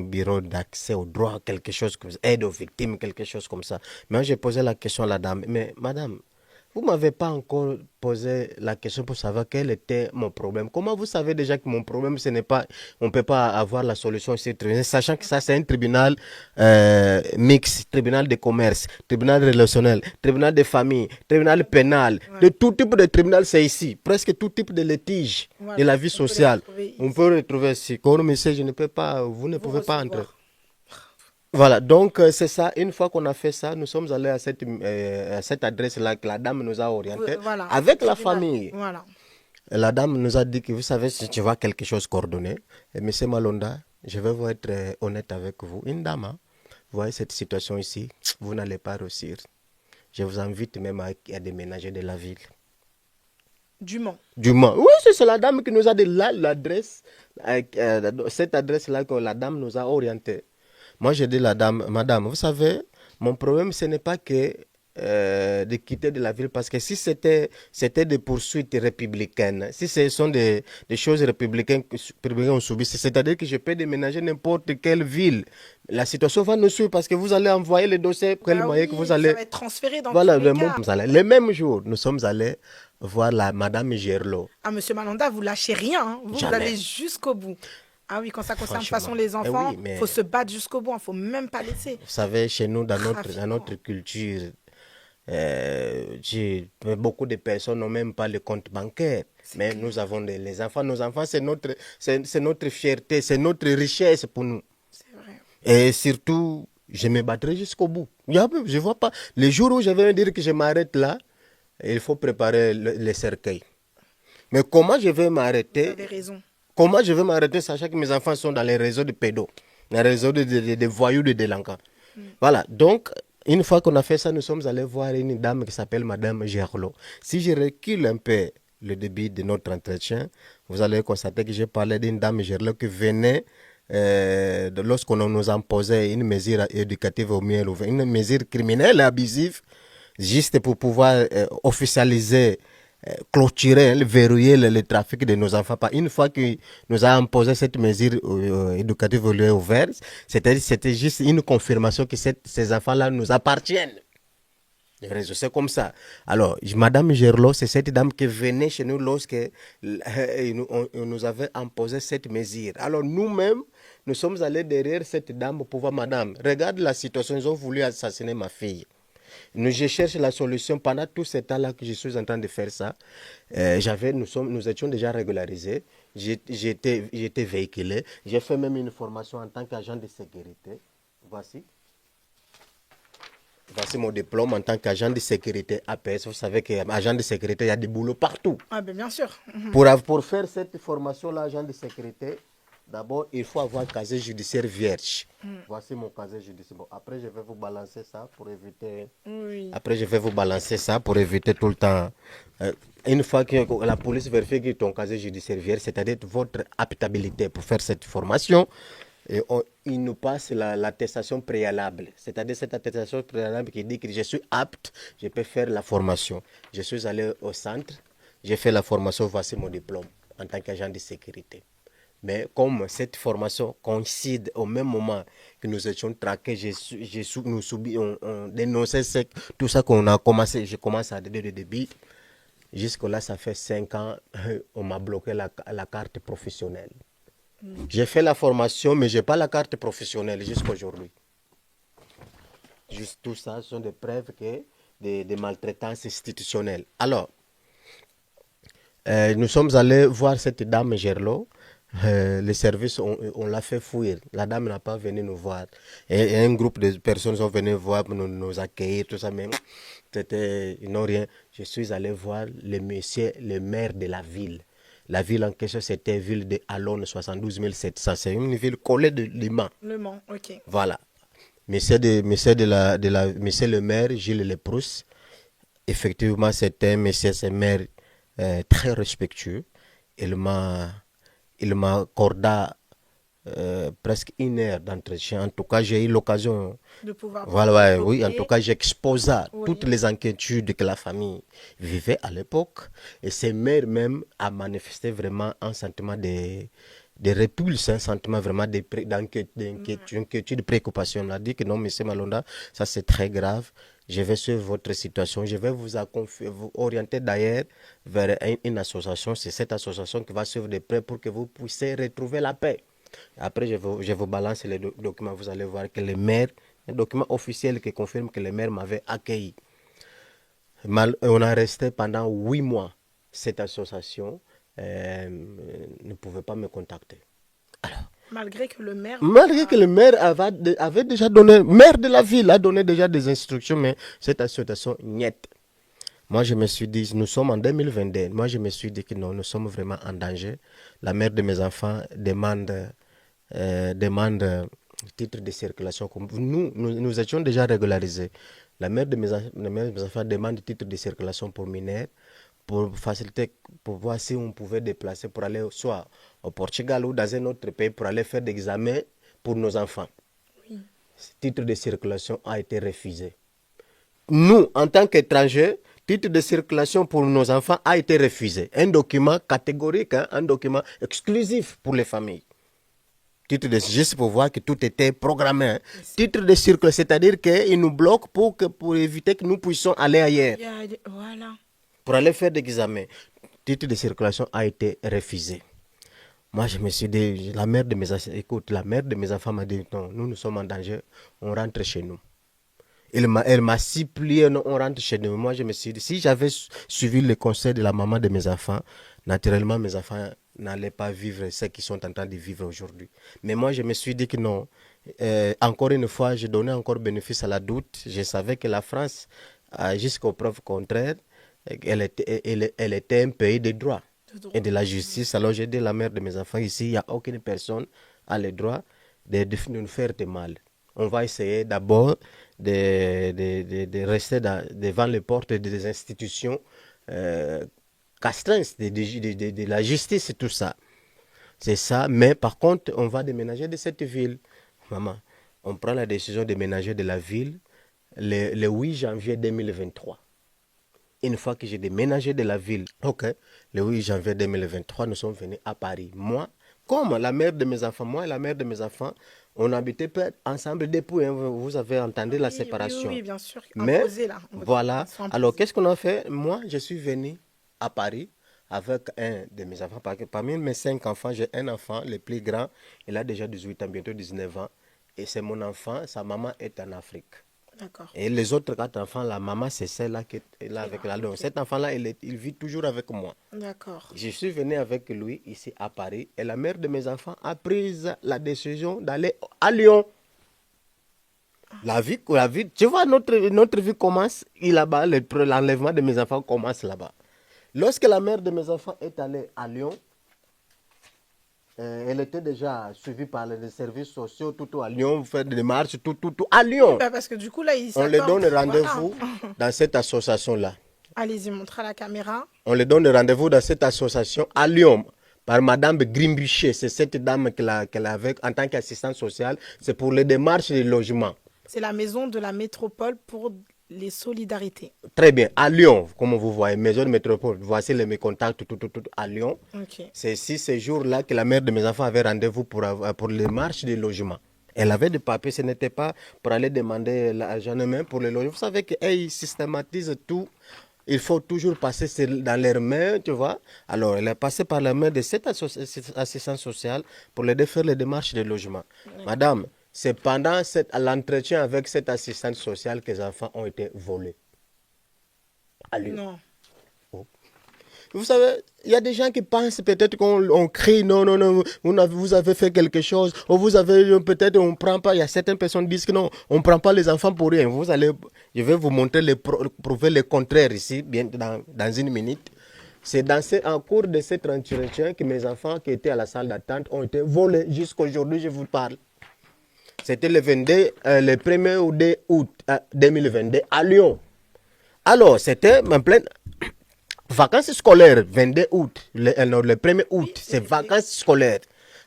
bureau d'accès au droit, quelque chose comme ça, aide aux victimes, quelque chose comme ça. Mais j'ai posé la question à la dame, mais madame, vous ne m'avez pas encore posé la question pour savoir quel était mon problème. Comment vous savez déjà que mon problème, on ne peut pas avoir la solution ici, sachant que ça, c'est un tribunal mixte, tribunal de commerce, tribunal relationnel, tribunal de famille, tribunal pénal. Ouais. De tout type de tribunal, c'est ici. Presque tout type de litige de la vie sociale. On peut retrouver ici. Comme monsieur, je ne peux pas, vous ne pouvez pas entrer. Voilà, donc c'est ça. Une fois qu'on a fait ça, nous sommes allés à cette adresse-là que la dame nous a orienté avec la famille. Voilà. La dame nous a dit que vous savez, si tu vois quelque chose coordonné, monsieur Malonda, je vais vous être honnête avec vous. Une dame, hein, vous voyez cette situation ici, vous n'allez pas réussir. Je vous invite même à déménager de la ville. Du Mans. Oui, c'est la dame qui nous a dit là l'adresse, cette adresse-là que la dame nous a orienté. Moi, j'ai dit à la dame, madame, vous savez, mon problème, ce n'est pas que de quitter de la ville, parce que si c'était des poursuites républicaines, si ce sont des choses républicaines qu'on subit, c'est-à-dire que je peux déménager n'importe quelle ville. La situation va nous suivre parce que vous allez envoyer le dossier, que vous allez... Ça va être transféré dans voilà, tous les cas. Le même jour, nous sommes allés voir la madame Gerlo. Ah, monsieur Malonda, vous lâchez rien, hein. Vous allez jusqu'au bout. Ah oui, quand ça concerne de toute façon les enfants, il faut se battre jusqu'au bout, il ne faut même pas laisser. Vous savez, chez nous, dans notre culture, beaucoup de personnes n'ont même pas le compte bancaire. Mais nous avons les enfants. Nos enfants, c'est notre fierté, c'est notre richesse pour nous. C'est vrai. Et surtout, je me battrai jusqu'au bout. Je vois pas. Le jour où je vais dire que je m'arrête là, il faut préparer le cercueil. Mais comment je vais m'arrêter? Vous avez raison. Comment je vais m'arrêter sachant que mes enfants sont dans les réseaux de pédos, dans les réseaux de voyous, de délinquants. Voilà, donc, une fois qu'on a fait ça, nous sommes allés voir une dame qui s'appelle Madame Gerlo. Si je recule un peu le début de notre entretien, vous allez constater que j'ai parlé d'une dame Gerlo qui venait lorsqu'on nous imposait une mesure éducative au miel, une mesure criminelle abusive, juste pour pouvoir officialiser, clôturer, verrouiller le trafic de nos enfants. Une fois que nous a imposé cette mesure éducative au lieu ouvert, c'était juste une confirmation que ces enfants-là nous appartiennent. C'est comme ça. Alors, Madame Gerlot, c'est cette dame qui venait chez nous lorsque on nous avait imposé cette mesure. Alors, nous-mêmes, nous sommes allés derrière cette dame pour pouvoir, Madame, regarde la situation, ils ont voulu assassiner ma fille. Je cherche la solution. Pendant tout ce temps-là que je suis en train de faire ça, nous étions déjà régularisés. J'étais véhiculé. J'ai fait même une formation en tant qu'agent de sécurité. Voici mon diplôme en tant qu'agent de sécurité APS. Vous savez qu'agent de sécurité, il y a des boulots partout. Ah ben bien sûr. Pour faire cette formation-là, agent de sécurité, d'abord, il faut avoir un casier judiciaire vierge. Voici mon casier judiciaire. Bon, après, je vais vous balancer ça pour éviter... Oui. Après, je vais vous balancer ça pour éviter tout le temps... une fois que la police vérifie que ton casier judiciaire vierge, c'est-à-dire votre habitabilité pour faire cette formation, et il nous passe l'attestation préalable. C'est-à-dire cette attestation préalable qui dit que je suis apte, je peux faire la formation. Je suis allé au centre, j'ai fait la formation, voici mon diplôme en tant qu'agent de sécurité. Mais comme cette formation coïncide au même moment que nous étions traqués, on dénonçait tout ça qu'on a commencé, je commence à dire le début. Jusque-là, ça fait 5 ans, on m'a bloqué la carte professionnelle. J'ai fait la formation, mais je n'ai pas la carte professionnelle jusqu'à aujourd'hui. Juste tout ça sont des preuves de maltraitance institutionnelle. Alors, nous sommes allés voir cette dame Gerlot. Les services, on l'a fait fuir. La dame n'a pas venu nous voir. Et un groupe de personnes sont venues voir, nous accueillir, tout ça, mais ils n'ont rien. Je suis allé voir le maire de la ville. La ville en question, c'était la ville de Alone, 72 700. C'est une ville collée de Lima. Le Mans, ok. Voilà. Monsieur le maire, Gilles Leprousse, effectivement, c'était un maire très respectueux. Il m'a accordé presque 1 heure d'entretien. En tout cas, j'ai eu l'occasion de pouvoir... Voilà, oui, en tout cas, j'exposa toutes les inquiétudes que la famille vivait à l'époque. Et ces mères même a manifesté vraiment un sentiment de répulse, un sentiment vraiment d'inquiétude, de préoccupation. On a dit que non, monsieur Malonda, ça c'est très grave. Je vais suivre votre situation. Je vais vous orienter d'ailleurs vers une association. C'est cette association qui va suivre de près pour que vous puissiez retrouver la paix. Après, je vous balance les documents. Vous allez voir que les maires, un document officiel qui confirme que les maires m'avaient accueilli. On a resté pendant 8 mois. Cette association ne pouvait pas me contacter. Alors, malgré que le maire... Malgré que le maire avait déjà donné... maire de la ville a donné déjà des instructions, mais cette association, niet. Moi, je me suis dit, nous sommes en 2022. Moi, je me suis dit que non, nous sommes vraiment en danger. La mère de mes enfants demande titre de circulation. Nous étions déjà régularisés. La mère de mes enfants demande titre de circulation pour mineurs, pour faciliter, pour voir si on pouvait déplacer pour aller soit au Portugal ou dans un autre pays pour aller faire des examens pour nos enfants. Oui. Ce titre de circulation a été refusé. Nous, en tant qu'étrangers, titre de circulation pour nos enfants a été refusé. Un document catégorique, un document exclusif pour les familles. Titre de juste pour voir que tout était programmé. Hein. Titre de circulation, c'est-à-dire qu'il nous bloque pour éviter que nous puissions aller ailleurs. Voilà. Pour aller faire des examens. Titre de circulation a été refusé. Moi, je me suis dit, la mère de mes enfants m'a dit, non, nous sommes en danger, on rentre chez nous. Elle m'a supplié, non, on rentre chez nous. Moi, je me suis dit, si j'avais suivi le conseil de la maman de mes enfants, naturellement, mes enfants n'allaient pas vivre ce qu'ils sont en train de vivre aujourd'hui. Mais moi, je me suis dit que non. Encore une fois, je donnais encore bénéfice à la doute. Je savais que la France, jusqu'aux preuves contraires, elle était un pays de droit et de la justice. Alors, j'ai dit à la mère de mes enfants, ici, il n'y a aucune personne a le droit de nous faire de mal. On va essayer d'abord de rester devant les portes des institutions castreintes, de la justice et tout ça. C'est ça, mais par contre, on va déménager de cette ville. Maman, on prend la décision de déménager de la ville le 8 janvier 2023. Une fois que j'ai déménagé de la ville, ok, le 8 janvier 2023, nous sommes venus à Paris. Moi, comme la mère de mes enfants, moi et la mère de mes enfants, on habitait ensemble depuis, hein, vous avez entendu la séparation. Oui, bien sûr, mais imposé là. voilà, alors qu'est-ce qu'on a fait? Moi, je suis venu à Paris avec un de mes enfants. Parmi mes 5 enfants, j'ai un enfant, le plus grand, il a déjà 18 ans, bientôt 19 ans. Et c'est mon enfant, sa maman est en Afrique. D'accord. Et les autres 4 enfants, la maman, c'est celle-là qui est là avec la. Donc cet enfant-là, il vit toujours avec moi. D'accord. Je suis venu avec lui ici à Paris et la mère de mes enfants a pris la d'aller à Lyon. La vie, tu vois, notre vie commence là-bas, l'enlèvement de mes enfants commence là-bas. Lorsque la mère de mes enfants est allée à Lyon, elle était déjà suivie par les services sociaux, tout à Lyon, faire des démarches, tout à Lyon. Bah parce que du coup, là, on les donne rendez-vous dans cette association-là. Allez-y, montre à la caméra. On les donne rendez-vous dans cette association à Lyon par Madame Grimbucher. C'est cette dame qu'elle avait en tant qu'assistante sociale. C'est pour les démarches de logement. C'est la maison de la métropole pour les solidarités. Très bien. À Lyon, comme vous voyez, maison de métropole. Voici mes contacts tout à Lyon. Okay. C'est ici, ces jours-là, que la mère de mes enfants avait rendez-vous pour les marches de logement. Elle avait des papiers, ce n'était pas pour aller demander l'argent même pour les logements. Vous savez qu'ils systématisent tout. Il faut toujours passer dans leurs mains, tu vois. Alors, elle est passée par la main de cette assistance sociale pour les faire les démarches de logement. Madame, c'est pendant l'entretien avec cette assistante sociale que les enfants ont été volés. Allez. Non. Oh. Vous savez, il y a des gens qui pensent peut-être qu'on crie, non, vous avez fait quelque chose, ou vous avez, peut-être on ne prend pas, il y a certaines personnes qui disent que non, on ne prend pas les enfants pour rien. Je vais vous montrer, prouver le contraire ici, bien dans une minute. C'est en cours de cet entretien que mes enfants qui étaient à la salle d'attente ont été volés. Jusqu'aujourd'hui, je vous parle. C'était le 1er août 2022 à Lyon. Alors, c'était en pleine vacances scolaires, 22 août, le 1er août, c'est vacances scolaires.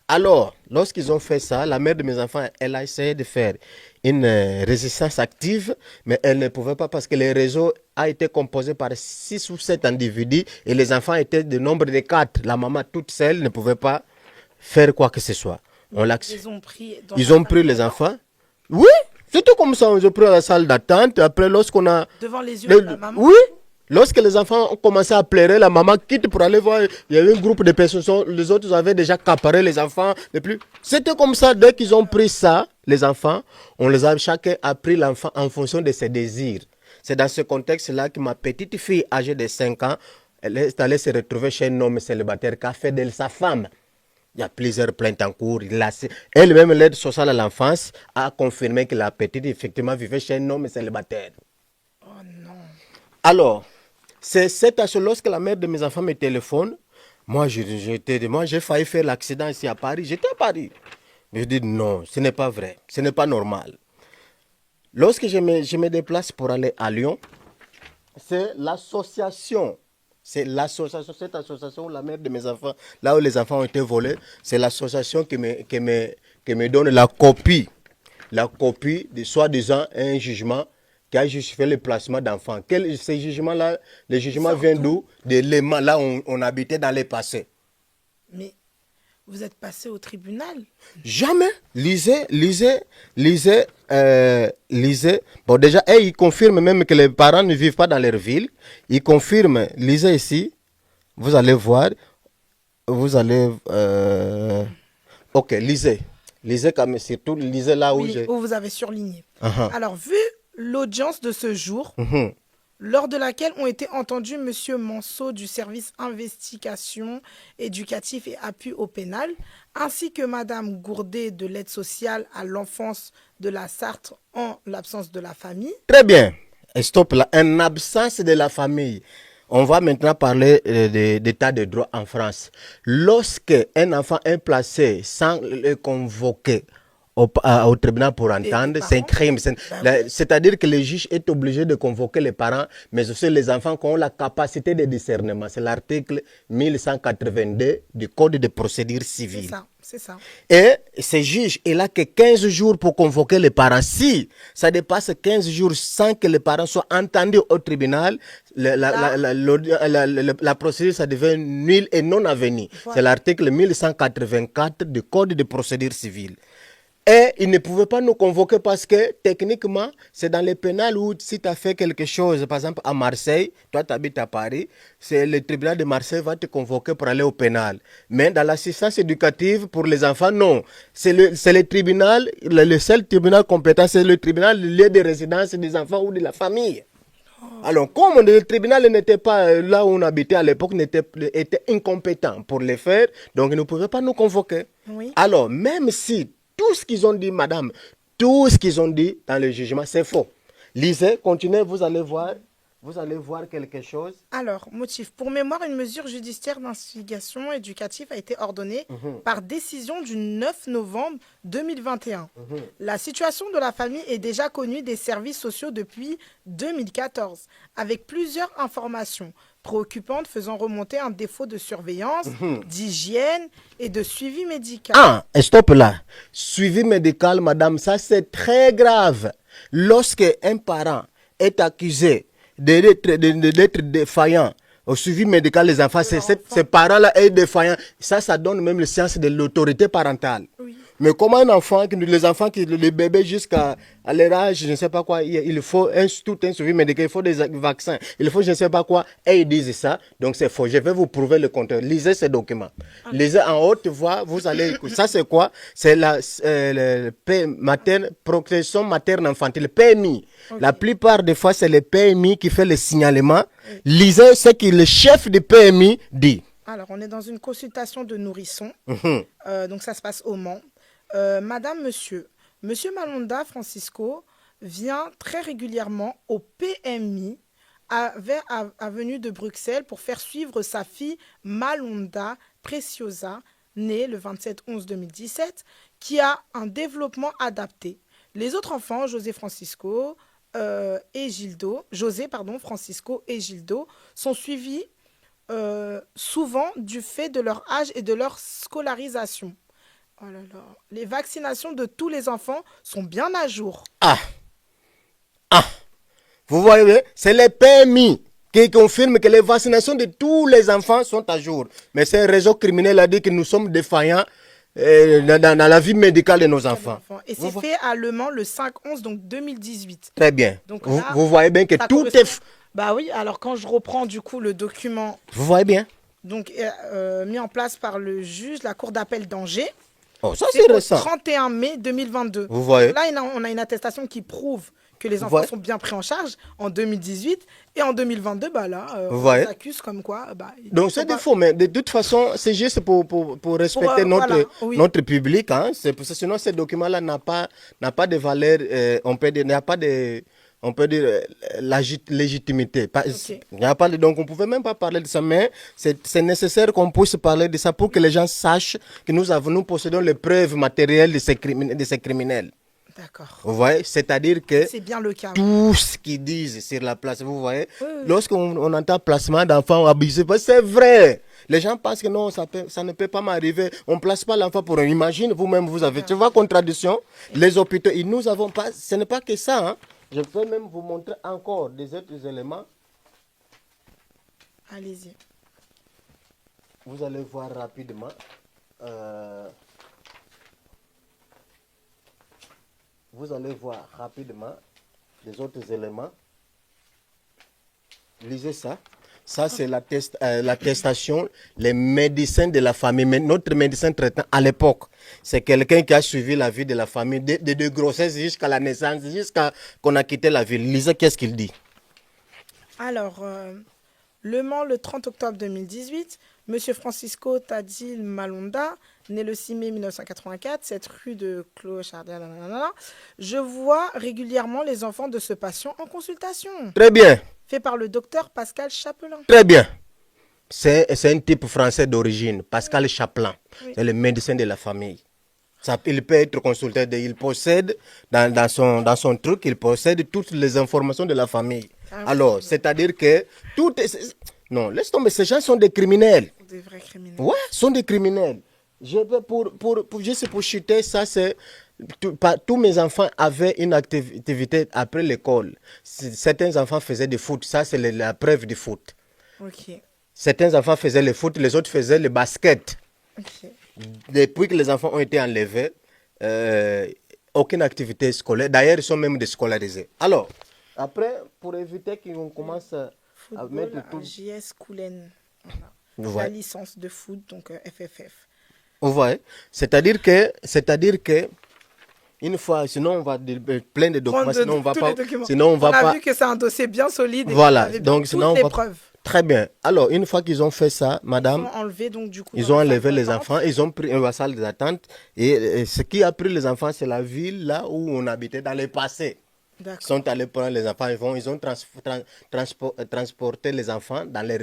Alors, lorsqu'ils ont fait ça, la mère de mes enfants, elle a essayé de faire une résistance active, mais elle ne pouvait pas parce que le réseau a été composé par 6 ou 7 individus et les enfants étaient de nombre de 4. La maman toute seule ne pouvait pas faire quoi que ce soit. Ils ont pris les enfants. Oui, c'était comme ça. Ils ont pris la salle d'attente. Après, lorsqu'on a... Devant les yeux de la maman. Oui. Lorsque les enfants ont commencé à pleurer, la maman quitte pour aller voir. Il y avait un groupe de personnes. Les autres avaient déjà accaparé les enfants. C'était comme ça. Dès qu'ils ont pris ça, les enfants, chacun a pris l'enfant en fonction de ses désirs. C'est dans ce contexte-là que ma petite fille âgée de 5 ans, elle est allée se retrouver chez un homme célibataire qui a fait d'elle sa femme. Il y a plusieurs plaintes en cours. Elle-même, l'aide sociale à l'enfance, a confirmé que la petite, effectivement, vivait chez un homme célibataire. Oh non. Alors, c'est lorsque la mère de mes enfants me téléphone, moi, j'ai failli faire l'accident ici à Paris. J'étais à Paris. Je dis non, ce n'est pas vrai. Ce n'est pas normal. Lorsque je me déplace pour aller à Lyon, c'est l'association. Cette association où la mère de mes enfants, là où les enfants ont été volés, c'est l'association qui me donne la copie de soi-disant un jugement qui a justifié le placement d'enfants. Ces jugements-là, les jugements viennent d'où? De Léman, là où on habitait dans le passé. Mais vous êtes passé au tribunal? Jamais. Lisez. Bon, déjà, ils confirment même que les parents ne vivent pas dans leur ville. Ils confirment. Lisez ici. Vous allez voir. Ok, lisez. Lisez comme surtout. Lisez là où où vous avez surligné. Alors, vu l'audience de ce jour, Uh-huh. lors de laquelle ont été entendus M. Manceau du service investigation éducatif et appui au pénal, ainsi que Mme Gourdet de l'aide sociale à l'enfance de la Sarthe en l'absence de la famille. Très bien. Stop là. En absence de la famille. On va maintenant parler d'état de droit en France. Lorsque un enfant est placé sans le convoquer au tribunal pour entendre, c'est un crime. Ben C'est-à-dire que le juge est obligé de convoquer les parents, mais aussi les enfants qui ont la capacité de discernement. C'est l'article 1182 du Code de procédure civile. C'est ça. Et ce juge, il n'a que 15 jours pour convoquer les parents. Si ça dépasse 15 jours sans que les parents soient entendus au tribunal, la procédure, ça devient nulle et non avenue. Voilà. C'est l'article 1184 du Code de procédure civile. Et ils ne pouvaient pas nous convoquer parce que techniquement, c'est dans les pénals où si tu as fait quelque chose, par exemple à Marseille, toi tu habites à Paris, c'est le tribunal de Marseille va te convoquer pour aller au pénal. Mais dans l'assistance éducative pour les enfants, non. C'est le tribunal, le seul tribunal compétent, c'est le tribunal, le lieu de résidence des enfants ou de la famille. Alors, comme le tribunal n'était pas là où on habitait à l'époque, était incompétent pour le faire, donc ils ne pouvaient pas nous convoquer. Oui. Alors, même si tout ce qu'ils ont dit, madame, tout ce qu'ils ont dit dans le jugement, c'est faux. Lisez, continuez, vous allez voir quelque chose. Alors, motif. Pour mémoire, une mesure judiciaire d'investigation éducative a été ordonnée par décision du 9 novembre 2021. La situation de la famille est déjà connue des services sociaux depuis 2014, avec plusieurs informations préoccupantes faisant remonter un défaut de surveillance, d'hygiène et de suivi médical. Ah, stop là. Suivi médical, madame, ça c'est très grave. Lorsque un parent est accusé d'être défaillant au suivi médical des enfants, ces parents-là sont défaillants. Ça donne même le sens de l'autorité parentale. Oui. Mais comment un enfant, les bébés jusqu'à leur âge, je ne sais pas quoi, il faut tout un suivi médical, il faut des vaccins, il faut je ne sais pas quoi, et ils disent ça, donc c'est faux. Je vais vous prouver le contraire. Lisez ces documents. Lisez en haute voix, vous allez écouter. Ça c'est quoi? C'est la protection materne infantile, PMI. Okay. La plupart des fois, c'est le PMI qui fait le signalement. Okay. Lisez ce que le chef du PMI dit. Alors, on est dans une consultation de nourrissons. Donc, ça se passe au Mans. Madame, monsieur Malonda Francisco vient très régulièrement au PMI avenue de Bruxelles pour faire suivre sa fille Malonda Preciosa, née le 27/11/2017, qui a un développement adapté. Les autres enfants, José Francisco et Gildo, sont suivis souvent du fait de leur âge et de leur scolarisation. Oh là là. Les vaccinations de tous les enfants sont bien à jour. Vous voyez, c'est les PMI qui confirment que les vaccinations de tous les enfants sont à jour. Mais ce réseau criminel a dit que nous sommes défaillants dans la vie médicale de nos enfants. Et c'est fait à Le Mans le 5/11, donc 2018. Très bien. Donc là, vous voyez bien que tout est... Bah oui, alors quand je reprends du coup le document... Vous voyez bien. Donc mis en place par le juge, la cour d'appel d'Angers. Oh, ça c'est récent. 31 mai 2022. Vous voyez. Là, on a une attestation qui prouve que les enfants sont bien pris en charge en 2018 et en 2022, bah là, on s'accuse comme quoi. Donc c'est des faux, mais de toute façon, c'est juste pour respecter notre public. Hein. C'est pour ça, sinon, ce document-là n'a pas de valeur, on peut dire la légitimité. Okay. Il n'y a pas donc on ne pouvait même pas parler de ça, mais c'est nécessaire qu'on puisse parler de ça pour que les gens sachent que nous possédons les preuves matérielles de ces criminels. D'accord. Vous voyez, c'est-à-dire que c'est bien le cas. Tout ce qu'ils disent sur la place, vous voyez, lorsqu'on entend placement d'enfants abusés, c'est vrai. Les gens pensent que non, ça ne peut pas m'arriver. On ne place pas l'enfant pour... Imagine, vous-même, vous avez... Tu vois, contradiction. Les hôpitaux, nous n'avons pas... Ce n'est pas que ça. Hein. Je peux même vous montrer encore des autres éléments. Allez-y. Vous allez voir rapidement. Vous allez voir rapidement les autres éléments. Lisez ça. Ça, c'est l'attestation, les médecins de la famille. Mais notre médecin traitant à l'époque, c'est quelqu'un qui a suivi la vie de la famille, de grossesse jusqu'à la naissance, jusqu'à qu'on a quitté la ville. Lisez, qu'est-ce qu'il dit? Alors, Le Mans, le 30 octobre 2018, M. Francisco Tadil Malonda, né le 6 mai 1984, cette rue de Clochardière, je vois régulièrement les enfants de ce patient en consultation. Très bien. Fait par le docteur Pascal Chapelain. Très bien. C'est un type français d'origine, Pascal Chapelain. Oui. C'est le médecin de la famille. Ça, il peut être consulté, il possède dans son truc, il possède toutes les informations de la famille. Alors, c'est-à-dire que tout est... Non, laisse tomber, ces gens sont des criminels. Des vrais criminels. Ouais, sont des criminels. Je veux juste pour chuter, ça c'est... Tous mes enfants avaient une activité après l'école. Certains enfants faisaient du foot, ça c'est la preuve du foot. Ok. Certains enfants faisaient le foot, les autres faisaient le basket. Ok. Depuis que les enfants ont été enlevés, aucune activité scolaire. D'ailleurs, ils sont même déscolarisés. Alors, après, pour éviter qu'on commence à mettre Football tout... à JS Koulen. Voilà. Ouais. La licence de foot, donc FFF. Vous voyez, c'est-à-dire que une fois, sinon on va plein de documents, sinon on va pas, sinon on va a pas. vu que c'est un dossier bien solide. Et Voilà, bien donc sinon toutes on les va. preuves. Très bien. Alors une fois qu'ils ont fait ça, madame, Ils ont enlevé donc du coup. ils ont enlevé les enfants, ils ont pris une salle d'attente et ce qui a pris les enfants, c'est la ville là où on habitait dans le passé. Ils sont allés prendre les enfants, ils ont transporté les enfants dans leur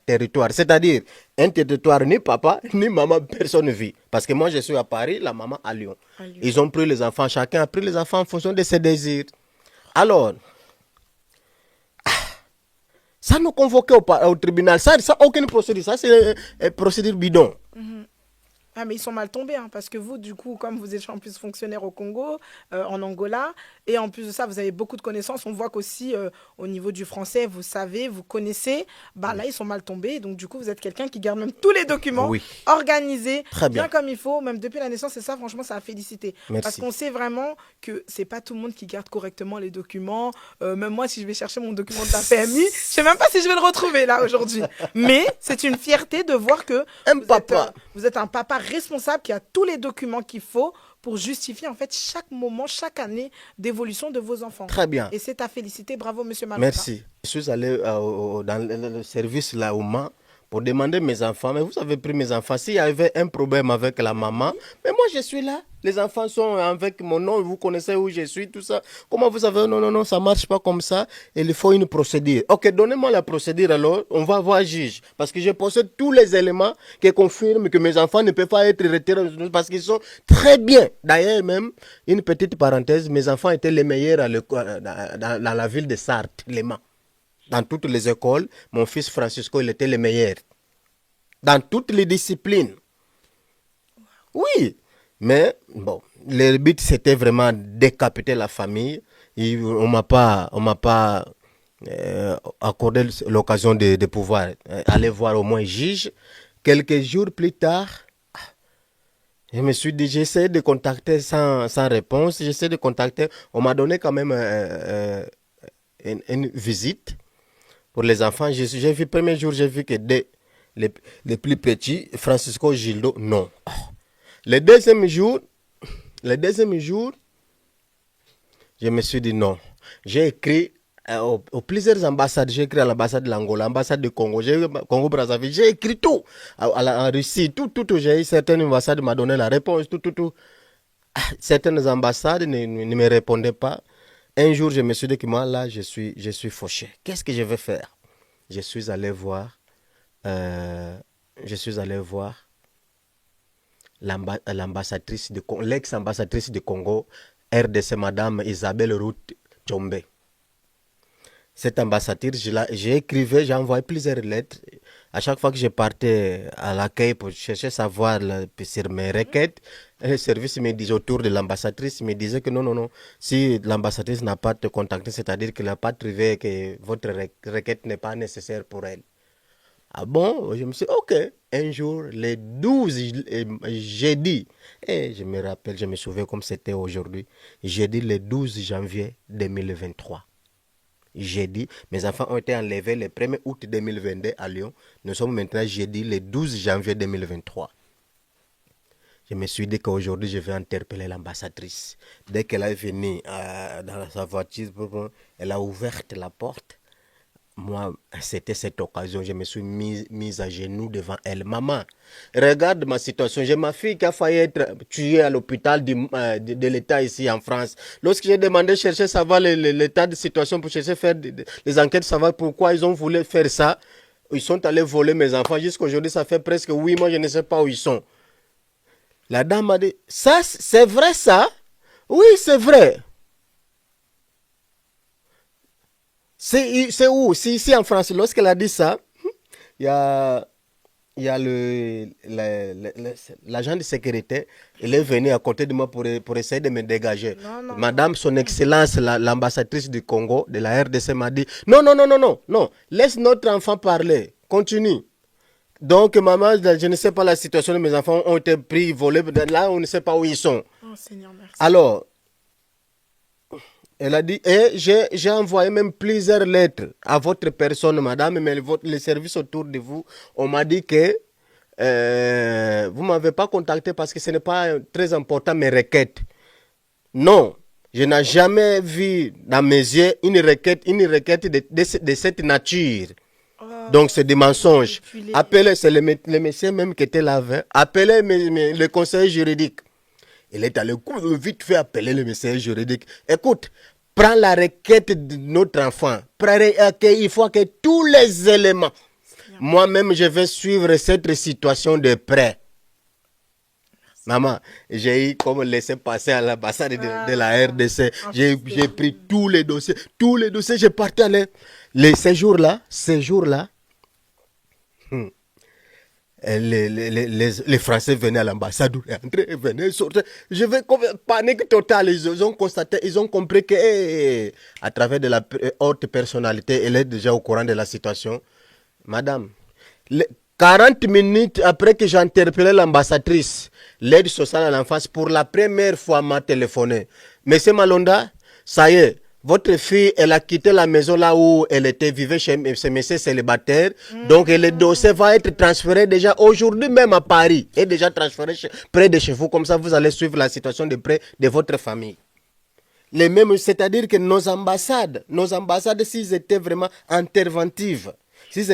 territoire. C'est-à-dire, un territoire, ni papa, ni maman, personne ne vit. Parce que moi, je suis à Paris, la maman à Lyon. Ils ont pris les enfants, chacun a pris les enfants en fonction de ses désirs. Alors, ça nous convoquait au tribunal, ça aucune procédure, ça c'est une procédure bidon. Ah, mais ils sont mal tombés, hein, parce que vous, du coup, comme vous êtes en plus fonctionnaire au Congo, en Angola, et en plus de ça, vous avez beaucoup de connaissances. On voit qu'aussi, au niveau du français, vous savez, vous connaissez. Bah, là, ils sont mal tombés. Donc, du coup, vous êtes quelqu'un qui garde même tous les documents organisés, bien comme il faut, même depuis la naissance. Et ça, franchement, ça a félicité. Merci. Parce qu'on sait vraiment que c'est pas tout le monde qui garde correctement les documents. Même moi, si je vais chercher mon document de la PMI, je sais même pas si je vais le retrouver là aujourd'hui. Mais c'est une fierté de voir que vous êtes un papa responsable qui a tous les documents qu'il faut pour justifier en fait chaque moment, chaque année d'évolution de vos enfants. Très bien. Et c'est à féliciter. Bravo, monsieur Malonga. Merci. Je suis allé dans le service là au Mans pour demander mes enfants. Mais vous avez pris mes enfants. S'il y avait un problème avec la maman, mais moi je suis là. Les enfants sont avec mon nom, vous connaissez où je suis, tout ça. Comment vous savez? Non, non, non, ça ne marche pas comme ça. Il faut une procédure. Ok, donnez-moi la procédure alors, on va voir juge. Parce que je possède tous les éléments qui confirment que mes enfants ne peuvent pas être retirés parce qu'ils sont très bien. D'ailleurs, même, une petite parenthèse, mes enfants étaient les meilleurs dans la ville de Sarthe, les Mans. Dans toutes les écoles, mon fils Francisco, il était le meilleur. Dans toutes les disciplines. Oui. Mais bon, le but c'était vraiment décapiter la famille. On m'a pas accordé l'occasion de pouvoir aller voir au moins juge. Quelques jours plus tard, je me suis dit, j'essaie de contacter sans réponse. J'essaie de contacter. On m'a donné quand même une visite pour les enfants. J'ai vu, premier jour, j'ai vu que les plus petits, Francisco Gildo, non. Le deuxième jour, je me suis dit non. J'ai écrit aux plusieurs ambassades. J'ai écrit à l'ambassade de l'Angola, l'ambassade du Congo, Congo-Brazzaville. J'ai écrit tout. En Russie, tout. J'ai eu certaines ambassades m'ont donné la réponse, tout. Certaines ambassades ne me répondaient pas. Un jour, je me suis dit que moi, là, je suis fauché. Qu'est-ce que je vais faire? Je suis allé voir l'ex-ambassadrice du Congo, RDC, Madame Isabelle Ruth Tchombe. Cette ambassadrice, j'ai écrivé, j'ai envoyé plusieurs lettres. À chaque fois que je partais à l'accueil pour chercher savoir sur mes requêtes, le service me disait autour de l'ambassadrice, me disait que non, si l'ambassadrice n'a pas te contacté, c'est-à-dire qu'elle n'a pas trouvé que votre requête n'est pas nécessaire pour elle. Ah bon? Je me suis dit, ok. Un jour, le 12 jeudi, et je me rappelle, je me souviens comme c'était aujourd'hui, jeudi le 12 janvier 2023. Jeudi, mes enfants ont été enlevés le 1er août 2022 à Lyon. Nous sommes maintenant jeudi le 12 janvier 2023. Je me suis dit qu'aujourd'hui, je vais interpeller l'ambassadrice. Dès qu'elle est venue dans sa voiture, elle a ouvert la porte. Moi, c'était cette occasion, je me suis mise à genoux devant elle. Maman, regarde ma situation. J'ai ma fille qui a failli être tuée à l'hôpital de l'État ici en France. Lorsque j'ai demandé de chercher savoir l'état de situation pour chercher faire les enquêtes, savoir pourquoi ils ont voulu faire ça, ils sont allés voler mes enfants. Jusqu'à aujourd'hui, ça fait presque 8 mois, je ne sais pas où ils sont. La dame m'a dit, ça, c'est vrai ça? Oui, c'est vrai. C'est où? C'est ici en France. Lorsqu'elle a dit ça, il y a, il y a l'agent de sécurité. Il est venu à côté de moi pour essayer de me dégager. Non, Madame, son excellence, l'ambassadrice du Congo, de la RDC, m'a dit, non, non, non, non, non, non, laisse notre enfant parler. Continue. Donc, maman, je ne sais pas la situation de mes enfants ont été pris, volés. Là, on ne sait pas où ils sont. Oh, Seigneur, merci. Alors, elle a dit, et j'ai envoyé même plusieurs lettres à votre personne, madame, mais les services autour de vous, on m'a dit que vous ne m'avez pas contacté parce que ce n'est pas très important mes requêtes. Non, je n'ai jamais vu dans mes yeux une requête de cette nature. Donc c'est des mensonges. Appelez, c'est le monsieur même qui était là, appelez le conseiller juridique. Il est allé vite fait appeler le conseiller juridique. Écoute, prends la requête de notre enfant. Il faut que tous les éléments. Moi-même, je vais suivre cette situation de près. Maman, j'ai eu comme laissé passer à l'ambassade de la RDC. J'ai pris tous les dossiers, j'ai parti aller. Ces jours-là, les Français venaient à l'ambassade, entraient, venaient, sortaient. Je vais comme panique totale. Ils ont constaté, ils ont compris que à travers de la haute personnalité, elle est déjà au courant de la situation. Madame, 40 minutes après que j'ai interpellé l'ambassadrice, l'aide sociale à l'enfance, pour la première fois m'a téléphoné. Monsieur Malonda, ça y est, votre fille, elle a quitté la maison là où elle était, vivait chez ce monsieur célibataire. Donc le dossier va être transféré déjà aujourd'hui même à Paris. Et déjà transféré près de chez vous. Comme ça, vous allez suivre la situation de près de votre famille. Les mêmes, c'est-à-dire que nos ambassades, s'ils étaient vraiment interventives, si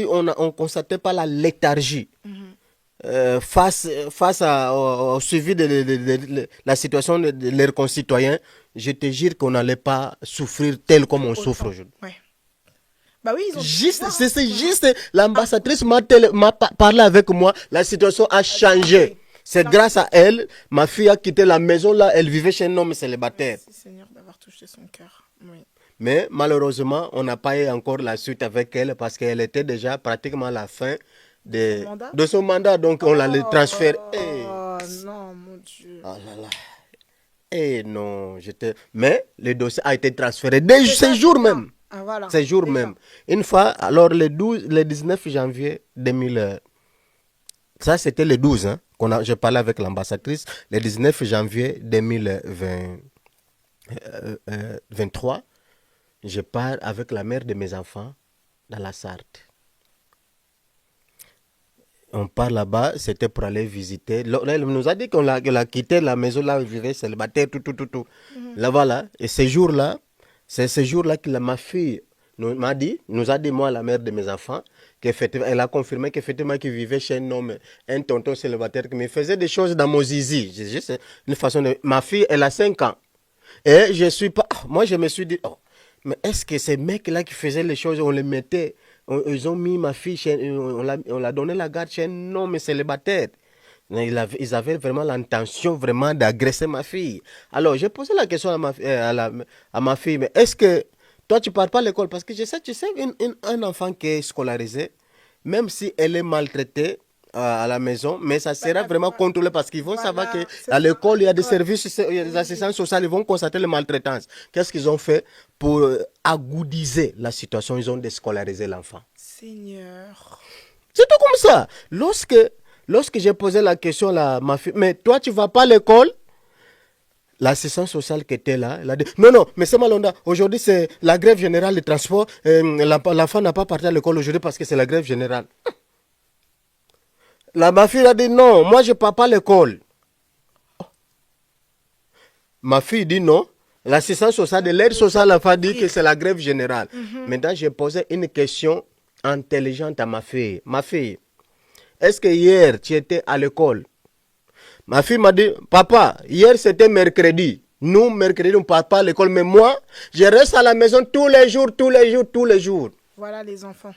on constatait pas la léthargie face au suivi de la situation de leurs concitoyens, je te jure qu'on n'allait pas souffrir tel comme on souffre aujourd'hui. Ouais. Bah oui, ils ont c'est juste, l'ambassadrice m'a parlé avec moi, la situation a changé. C'est grâce à elle, ma fille a quitté la maison là, elle vivait chez un homme célibataire. Merci Seigneur d'avoir touché son cœur. Oui. Mais malheureusement, on n'a pas eu encore la suite avec elle parce qu'elle était déjà pratiquement à la fin de son mandat. Donc on l'a transféré. Oh non, mon Dieu. Oh là là. Non, mais le dossier a été transféré dès ce jour même. Ah, voilà. Ce jour même. Une fois, alors le 19 janvier 2000, ça c'était le 12, hein, je parlais avec l'ambassadrice, le 19 janvier 2023, je pars avec la mère de mes enfants dans la Sarthe. On part là-bas, c'était pour aller visiter. Elle nous a dit qu'elle a quitté la maison là où elle vivait célibataire, tout. Là, voilà. Et c'est ce jour-là que ma fille nous a dit, moi, la mère de mes enfants, elle a confirmé qu'effectivement, qu'il vivait chez un homme, un tonton célibataire, qui me faisait des choses dans mon zizi. C'est une façon de... Ma fille, elle a 5 ans. Et je suis pas... Moi, je me suis dit, mais est-ce que ces mecs-là qui faisaient les choses, on les mettait... Ils ont mis ma fille, on l'a donné la garde chez un homme célibataire. Ils avaient vraiment l'intention vraiment d'agresser ma fille. Alors, j'ai posé la question à ma fille, mais est-ce que toi, tu ne pars pas à l'école? Parce que tu sais, un enfant qui est scolarisé, même si elle est maltraitée à la maison, mais ça sera vraiment contrôlé parce qu'ils vont savoir qu'à l'école, il y a des services, il y a des assistants sociaux, ils vont constater les maltraitances. Qu'est-ce qu'ils ont fait pour agoudiser la situation? Ils ont déscolarisé l'enfant. Seigneur. C'est tout comme ça. Lorsque j'ai posé la question à ma fille, mais toi, tu ne vas pas à l'école? L'assistant social qui était là, elle a dit, non, mais c'est Malonda, aujourd'hui c'est la grève générale de transport, l'enfant n'a pas parti à l'école aujourd'hui parce que c'est la grève générale. Ma fille a dit, non, moi je ne pars pas à l'école. Ma fille dit non. L'assistance sociale de l'aide sociale a dit que c'est la grève générale. Maintenant, j'ai posé une question intelligente à ma fille. Ma fille, est-ce que hier tu étais à l'école? Ma fille m'a dit, papa, hier c'était mercredi. Nous, mercredi, on ne part pas à l'école. Mais moi, je reste à la maison tous les jours. Voilà les enfants.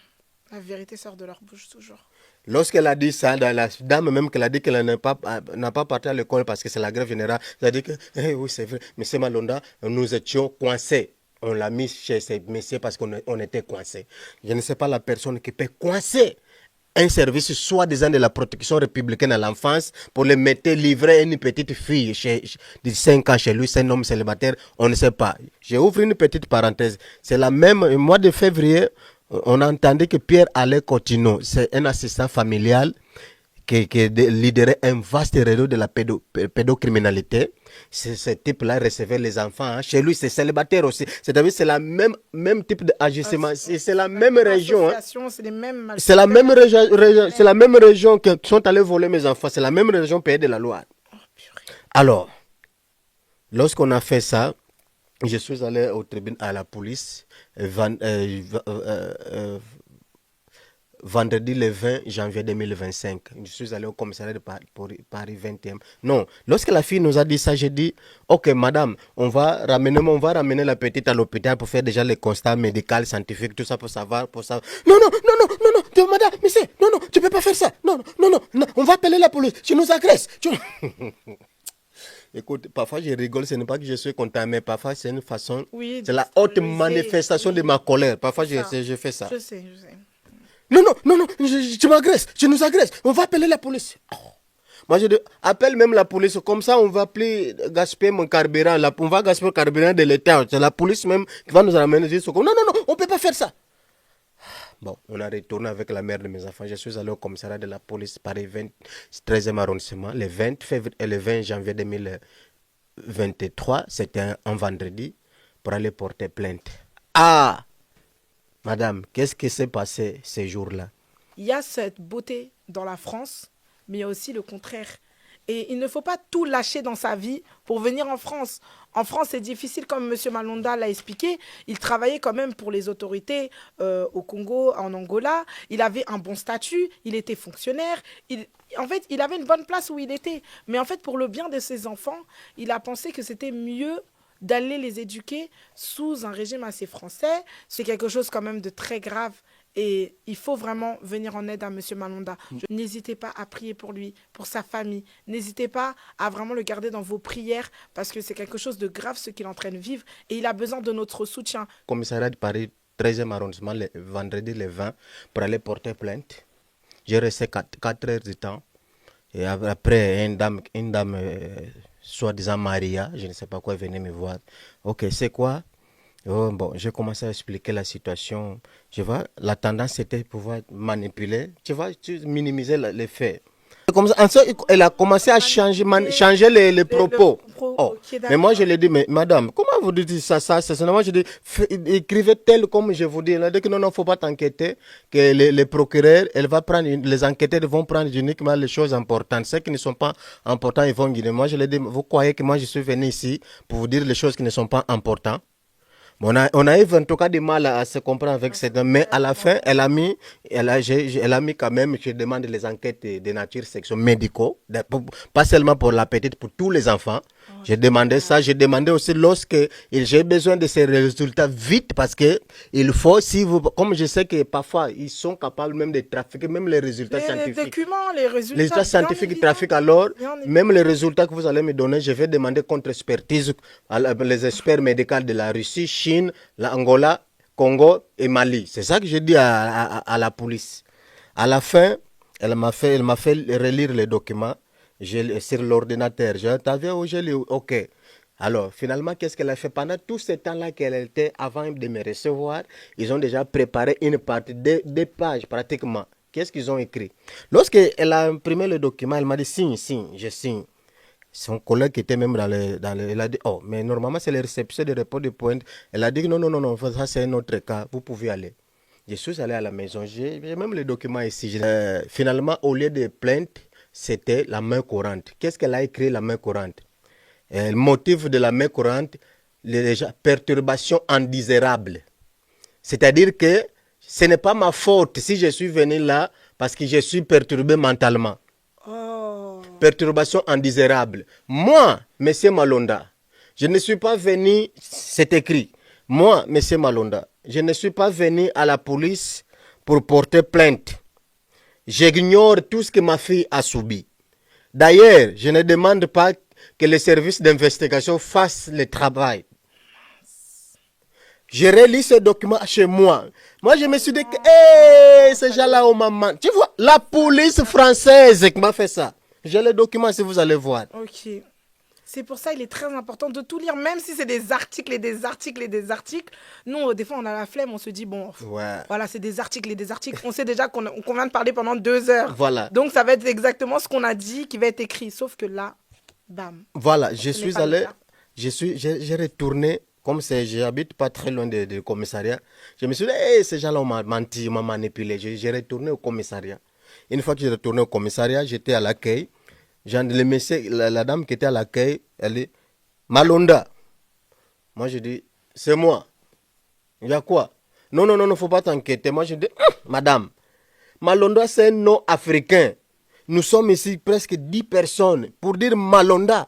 La vérité sort de leur bouche toujours. Lorsqu'elle a dit ça, la dame même qu'elle a dit qu'elle n'a pas parti à l'école parce que c'est la grève générale, elle a dit que, oui, c'est vrai, M. Malonda, nous étions coincés. On l'a mis chez ces messieurs parce qu'on était coincés. Je ne sais pas la personne qui peut coincer un service soi-disant de la protection républicaine à l'enfance pour le mettre livrer une petite fille de 5 ans chez lui, c'est un homme célibataire, on ne sait pas. J'ouvre une petite parenthèse. C'est la même, mois de février, on entendait que Pierre Alain Cotino, c'est un assistant familial qui lidérait un vaste réseau de la pédocriminalité. Ce type-là recevait les enfants. Hein. Chez lui, c'est célibataire aussi. C'est-à-dire c'est la même type d'agissement. C'est la même région. Hein. C'est la même région. C'est la même région qui sont allés voler mes enfants. C'est la même région pays de la Loire. Alors, lorsqu'on a fait ça, je suis allé au tribunal à la police vendredi le 20 janvier 2025. Je suis allé au commissariat de Paris 21. Non, lorsque la fille nous a dit ça, j'ai dit, ok madame, on va ramener la petite à l'hôpital pour faire déjà les constats médicaux, scientifiques, tout ça pour savoir. Non, madame, monsieur, non, tu peux pas faire ça. Non, on va appeler la police, tu nous agresses. Écoute, parfois je rigole, ce n'est pas que je suis content, mais parfois c'est une façon, c'est la haute manifestation de ma colère. Parfois je fais ça. Je sais. Non, tu m'agresses, tu nous agresses, on va appeler la police. Oh. Moi je dis, appelle même la police, comme ça on va plus gaspiller mon carburant, on va gaspiller le carburant de l'État. C'est la police même qui va nous ramener des secours. Non, on ne peut pas faire ça. Bon, on a retourné avec la mère de mes enfants. Je suis allé au commissariat de la police Paris 13e arrondissement, le 20 janvier 2023, c'était un vendredi, pour aller porter plainte. Ah, madame, qu'est-ce qui s'est passé ces jours-là? Il y a cette beauté dans la France, mais il y a aussi le contraire. Et il ne faut pas tout lâcher dans sa vie pour venir en France. En France, c'est difficile, comme M. Malonda l'a expliqué. Il travaillait quand même pour les autorités au Congo, en Angola. Il avait un bon statut, il était fonctionnaire. En fait, il avait une bonne place où il était. Mais en fait, pour le bien de ses enfants, il a pensé que c'était mieux d'aller les éduquer sous un régime assez français. C'est quelque chose quand même de très grave. Et il faut vraiment venir en aide à M. Malonda. N'hésitez pas à prier pour lui, pour sa famille. N'hésitez pas à vraiment le garder dans vos prières parce que c'est quelque chose de grave ce qu'il est en train de vivre et il a besoin de notre soutien. Commissariat de Paris, 13e arrondissement, le vendredi le 20, pour aller porter plainte. J'ai resté 4 heures de temps. Et après, une dame soi-disant Maria, je ne sais pas quoi, venait me voir. Ok, c'est quoi? Oh, bon, j'ai commencé à expliquer la situation. Tu vois, la tendance c'était de pouvoir manipuler, tu vois, minimiser les faits. Comme ça, ensuite, elle a commencé à changer les propos. Oh. Mais moi, je lui ai dit, mais madame, comment vous dites ça? Moi, je dis, écrivez tel comme je vous dis. Elle a dit que non, il ne faut pas t'inquiéter, que les procureurs, les enquêteurs vont prendre uniquement les choses importantes. Ceux qui ne sont pas importants, ils vont guider. Moi, je lui ai dit, vous croyez que moi, je suis venu ici pour vous dire les choses qui ne sont pas importantes? On a eu en tout cas du mal à se comprendre avec cette dame, mais à la fin, elle a mis quand même, je demande les enquêtes de nature sexuelle médicaux, pas seulement pour la petite, pour tous les enfants. J'ai demandé ça, j'ai demandé aussi lorsque j'ai besoin de ces résultats vite parce que il faut, comme je sais que parfois ils sont capables même de trafiquer, même les résultats scientifiques. Les documents, les résultats scientifiques, ils trafiquent alors, même les résultats que vous allez me donner, je vais demander contre-expertise les experts médicaux de la Russie, Chine, l'Angola, Congo et Mali. C'est ça que j'ai dit à la police. À la fin, elle m'a fait relire les documents sur l'ordinateur. J'ai lu, ok. Alors, finalement, qu'est-ce qu'elle a fait? Pendant tout ce temps-là qu'elle était, avant de me recevoir, ils ont déjà préparé une partie, des pages pratiquement. Qu'est-ce qu'ils ont écrit? Lorsqu'elle a imprimé le document, elle m'a dit, signe, je signe. Son collègue qui était même elle a dit, oh, mais normalement, c'est les réceptions de repos de pointe. Elle a dit, non, ça c'est un autre cas, vous pouvez aller. Je suis allé à la maison, j'ai même les documents ici. Finalement, au lieu de plainte, c'était la main courante. Qu'est-ce qu'elle a écrit, la main courante? Le motif de la main courante, perturbation indésirable. C'est-à-dire que ce n'est pas ma faute si je suis venu là parce que je suis perturbé mentalement. Oh. Perturbation indésirable. Moi, M. Malonda, je ne suis pas venu, c'est écrit, moi, M. Malonda, je ne suis pas venu à la police pour porter plainte. J'ignore tout ce que ma fille a subi. D'ailleurs, je ne demande pas que les services d'investigation fassent le travail. Je relis ce document chez moi. Moi, je me suis dit que ces gens-là ont maman. Tu vois, la police française qui m'a fait ça. J'ai le document si vous allez voir. Ok. C'est pour ça il est très important de tout lire, même si c'est des articles et des articles et des articles. Nous, des fois, on a la flemme, on se dit, bon, voilà, c'est des articles et des articles. On sait déjà qu'on vient de parler pendant 2 heures. Voilà. Donc, ça va être exactement ce qu'on a dit qui va être écrit. Sauf que là, bam. Voilà, je suis allé, j'ai retourné, comme j'habite pas très loin du commissariat. Je me suis dit, ces gens-là ont menti, m'ont manipulé. J'ai retourné au commissariat. Une fois que j'ai retourné au commissariat, j'étais à l'accueil. La dame qui était à l'accueil, elle dit, Malonda. Moi, je dis, c'est moi. Il y a quoi? Non, non, non, il ne faut pas t'inquiéter. Moi, je dis, madame, Malonda, c'est un nom africain. Nous sommes ici presque 10 personnes pour dire Malonda.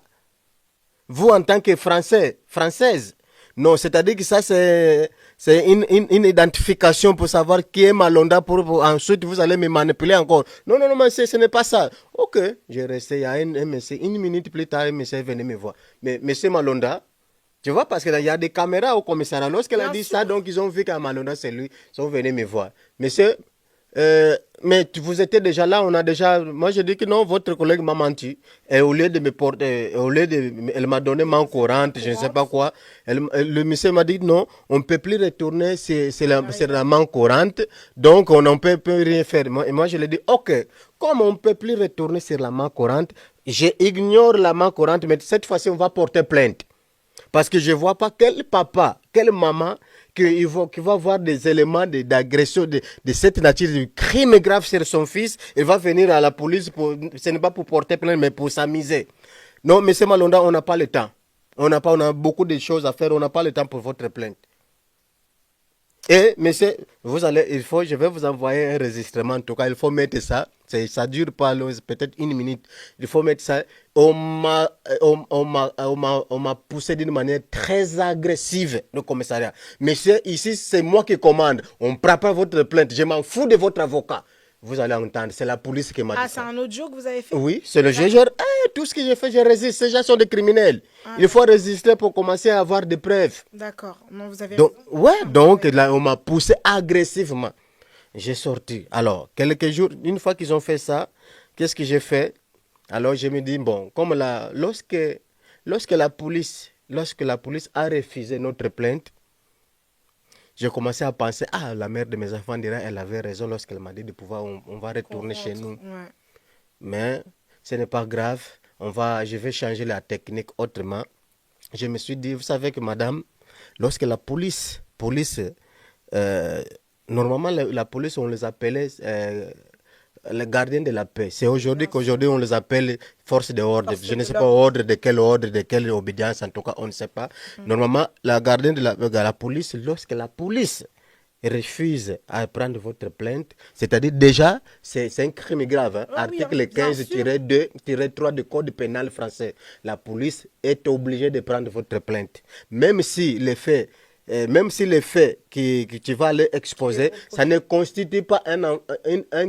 Vous, en tant que française. Non, c'est-à-dire que ça, c'est une identification pour savoir qui est Malonda. Ensuite, vous allez me manipuler encore. Non, non, non, mais ce n'est pas ça. Ok, j'ai resté. Il y a un monsieur, 1 minute plus tard, un monsieur est venu me voir. Mais monsieur Malonda, tu vois, parce qu'il y a des caméras au commissariat. Lorsqu'elle a dit ça, donc ils ont vu qu'à Malonda, c'est lui. Ils sont venus me voir. Monsieur, mais vous étiez déjà là, moi je dis que non, votre collègue m'a menti. Et au lieu de me porter, elle m'a donné main courante, je ne sais pas quoi. Le monsieur m'a dit non, on ne peut plus retourner, c'est la main courante, donc on ne peut rien faire. Et moi je lui ai dit, ok, comme on ne peut plus retourner sur la main courante, j'ignore la main courante, mais cette fois-ci on va porter plainte. Parce que je ne vois pas quel papa, quelle maman qui va avoir des éléments d'agression de cette nature, de crime grave sur son fils. Il va venir à la police, ce n'est pas pour porter plainte, mais pour s'amuser. Non, monsieur Malonda, on n'a pas le temps. On a beaucoup de choses à faire, on n'a pas le temps pour votre plainte. Et, monsieur, je vais vous envoyer un enregistrement. En tout cas, il faut mettre ça. Ça dure pas, peut-être 1 minute. Il faut mettre ça. On m'a poussé d'une manière très agressive, le commissariat. Monsieur, ici, c'est moi qui commande. On ne prend pas votre plainte. Je m'en fous de votre avocat. Vous allez entendre, c'est la police qui m'a dit ça. Ah, c'est un audio que vous avez fait? Oui, c'est le juge. Tout ce que j'ai fait, je résiste. Ces gens sont des criminels. Il faut résister pour commencer à avoir des preuves. D'accord. Non, vous avez donc, donc là, on m'a poussé agressivement. J'ai sorti. Alors, quelques jours, une fois qu'ils ont fait ça, qu'est-ce que j'ai fait? Alors, je me dis, bon, comme lorsque la police a refusé notre plainte, j'ai commencé à penser, la mère de mes enfants dirait, elle avait raison lorsqu'elle m'a dit de pouvoir, on va retourner chez nous. Ouais. Mais ce n'est pas grave, je vais changer la technique autrement. Je me suis dit, vous savez que madame, lorsque la police normalement la police, on les appelait les gardiens de la paix. C'est qu'aujourd'hui on les appelle force de ordre. Je ne sais pas ordre, de quelle obédience, en tout cas on ne sait pas. Normalement, la gardienne de la police, lorsque la police refuse à prendre votre plainte, c'est-à-dire déjà, c'est un crime grave. Hein? Article 15-2-3 du Code pénal français. La police est obligée de prendre votre plainte. Même si les faits que tu vas aller exposer, ça ne constitue pas un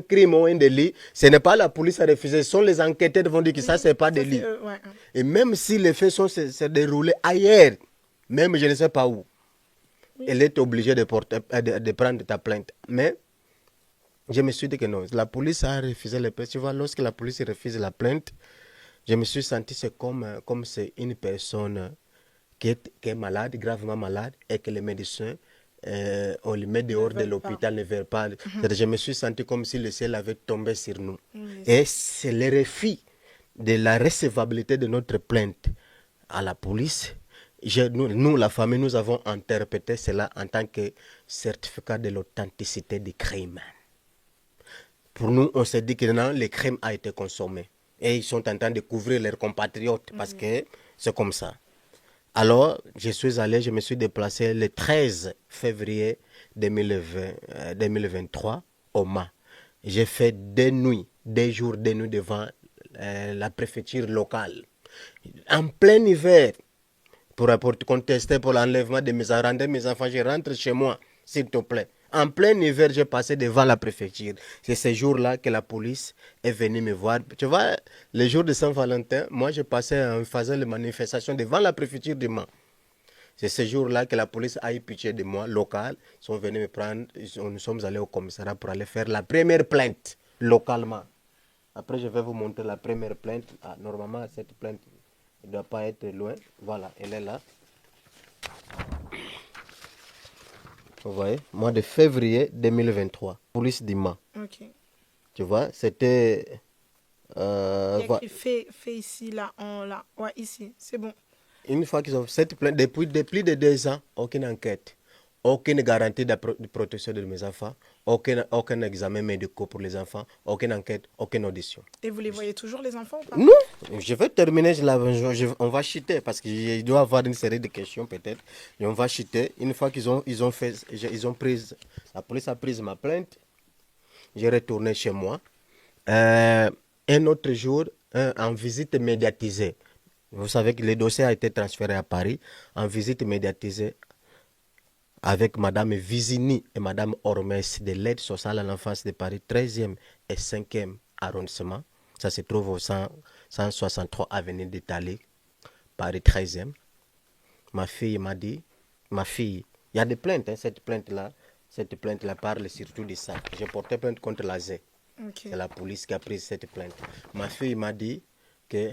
crime ou un délit. Ce n'est pas la police à refuser. Ce sont les enquêteurs qui vont dire que ça, ce n'est pas délit. Et même si les faits se déroulés ailleurs, même je ne sais pas où, elle est obligée de prendre ta plainte. Mais je me suis dit que non, la police a refusé les plaintes. Tu vois, lorsque la police refuse la plainte, je me suis senti comme c'est une personne qui est malade, gravement malade, et que les médecins, on les met dehors de l'hôpital, ne veulent pas. Je me suis senti comme si le ciel avait tombé sur nous. Et c'est le refus de la recevabilité de notre plainte à la police. Nous, la famille, nous avons interprété cela en tant que certificat de l'authenticité du crime. Pour nous, on s'est dit que non, le crime a été consommé. Et ils sont en train de couvrir leurs compatriotes parce que c'est comme ça. Alors, je me suis déplacé le 13 février 2023 au Mans. J'ai fait des jours, des nuits devant la préfecture locale. En plein hiver, pour contester pour l'enlèvement de mes enfants, je rentre chez moi, s'il te plaît. En plein hiver, j'ai passé devant la préfecture. C'est ce jour-là que la police est venue me voir. Tu vois, le jour de Saint-Valentin, moi, je passais en faisant les manifestations devant la préfecture de Mans. C'est ce jour-là que la police a eu pitié de moi, local. Ils sont venus me prendre. Nous sommes allés au commissariat pour aller faire la première plainte localement. Après, je vais vous montrer la première plainte. Ah, normalement, cette plainte ne doit pas être loin. Voilà, elle est là. Vous voyez, mois de février 2023, police d'Ima. Ok. Tu vois, c'était... Il y a écrit fait ici, là, là. Ouais, ici, c'est bon. Une fois qu'ils ont cette plainte, depuis plus de 2 ans, aucune enquête, aucune garantie de protection de mes enfants, aucun examen médical pour les enfants, aucune enquête, aucune audition. Et vous les voyez toujours, les enfants, ou pas? Non, je vais terminer, on va chuter parce qu'il doit y avoir une série de questions peut-être. Et on va chuter. Une fois qu'ils ont pris, la police a pris ma plainte, j'ai retourné chez moi. Un autre jour, en visite médiatisée. Vous savez que le dossier a été transféré à Paris en visite médiatisée avec Madame Vizini et Madame Ormès de l'aide sociale à l'enfance de Paris, 13e et 5e arrondissement. Ça se trouve au 163 avenue d'Italie, Paris 13e. Ma fille m'a dit, il y a des plaintes, hein, cette plainte-là parle surtout de ça. J'ai porté plainte contre la Z. Okay. C'est la police qui a pris cette plainte. Ma fille m'a dit que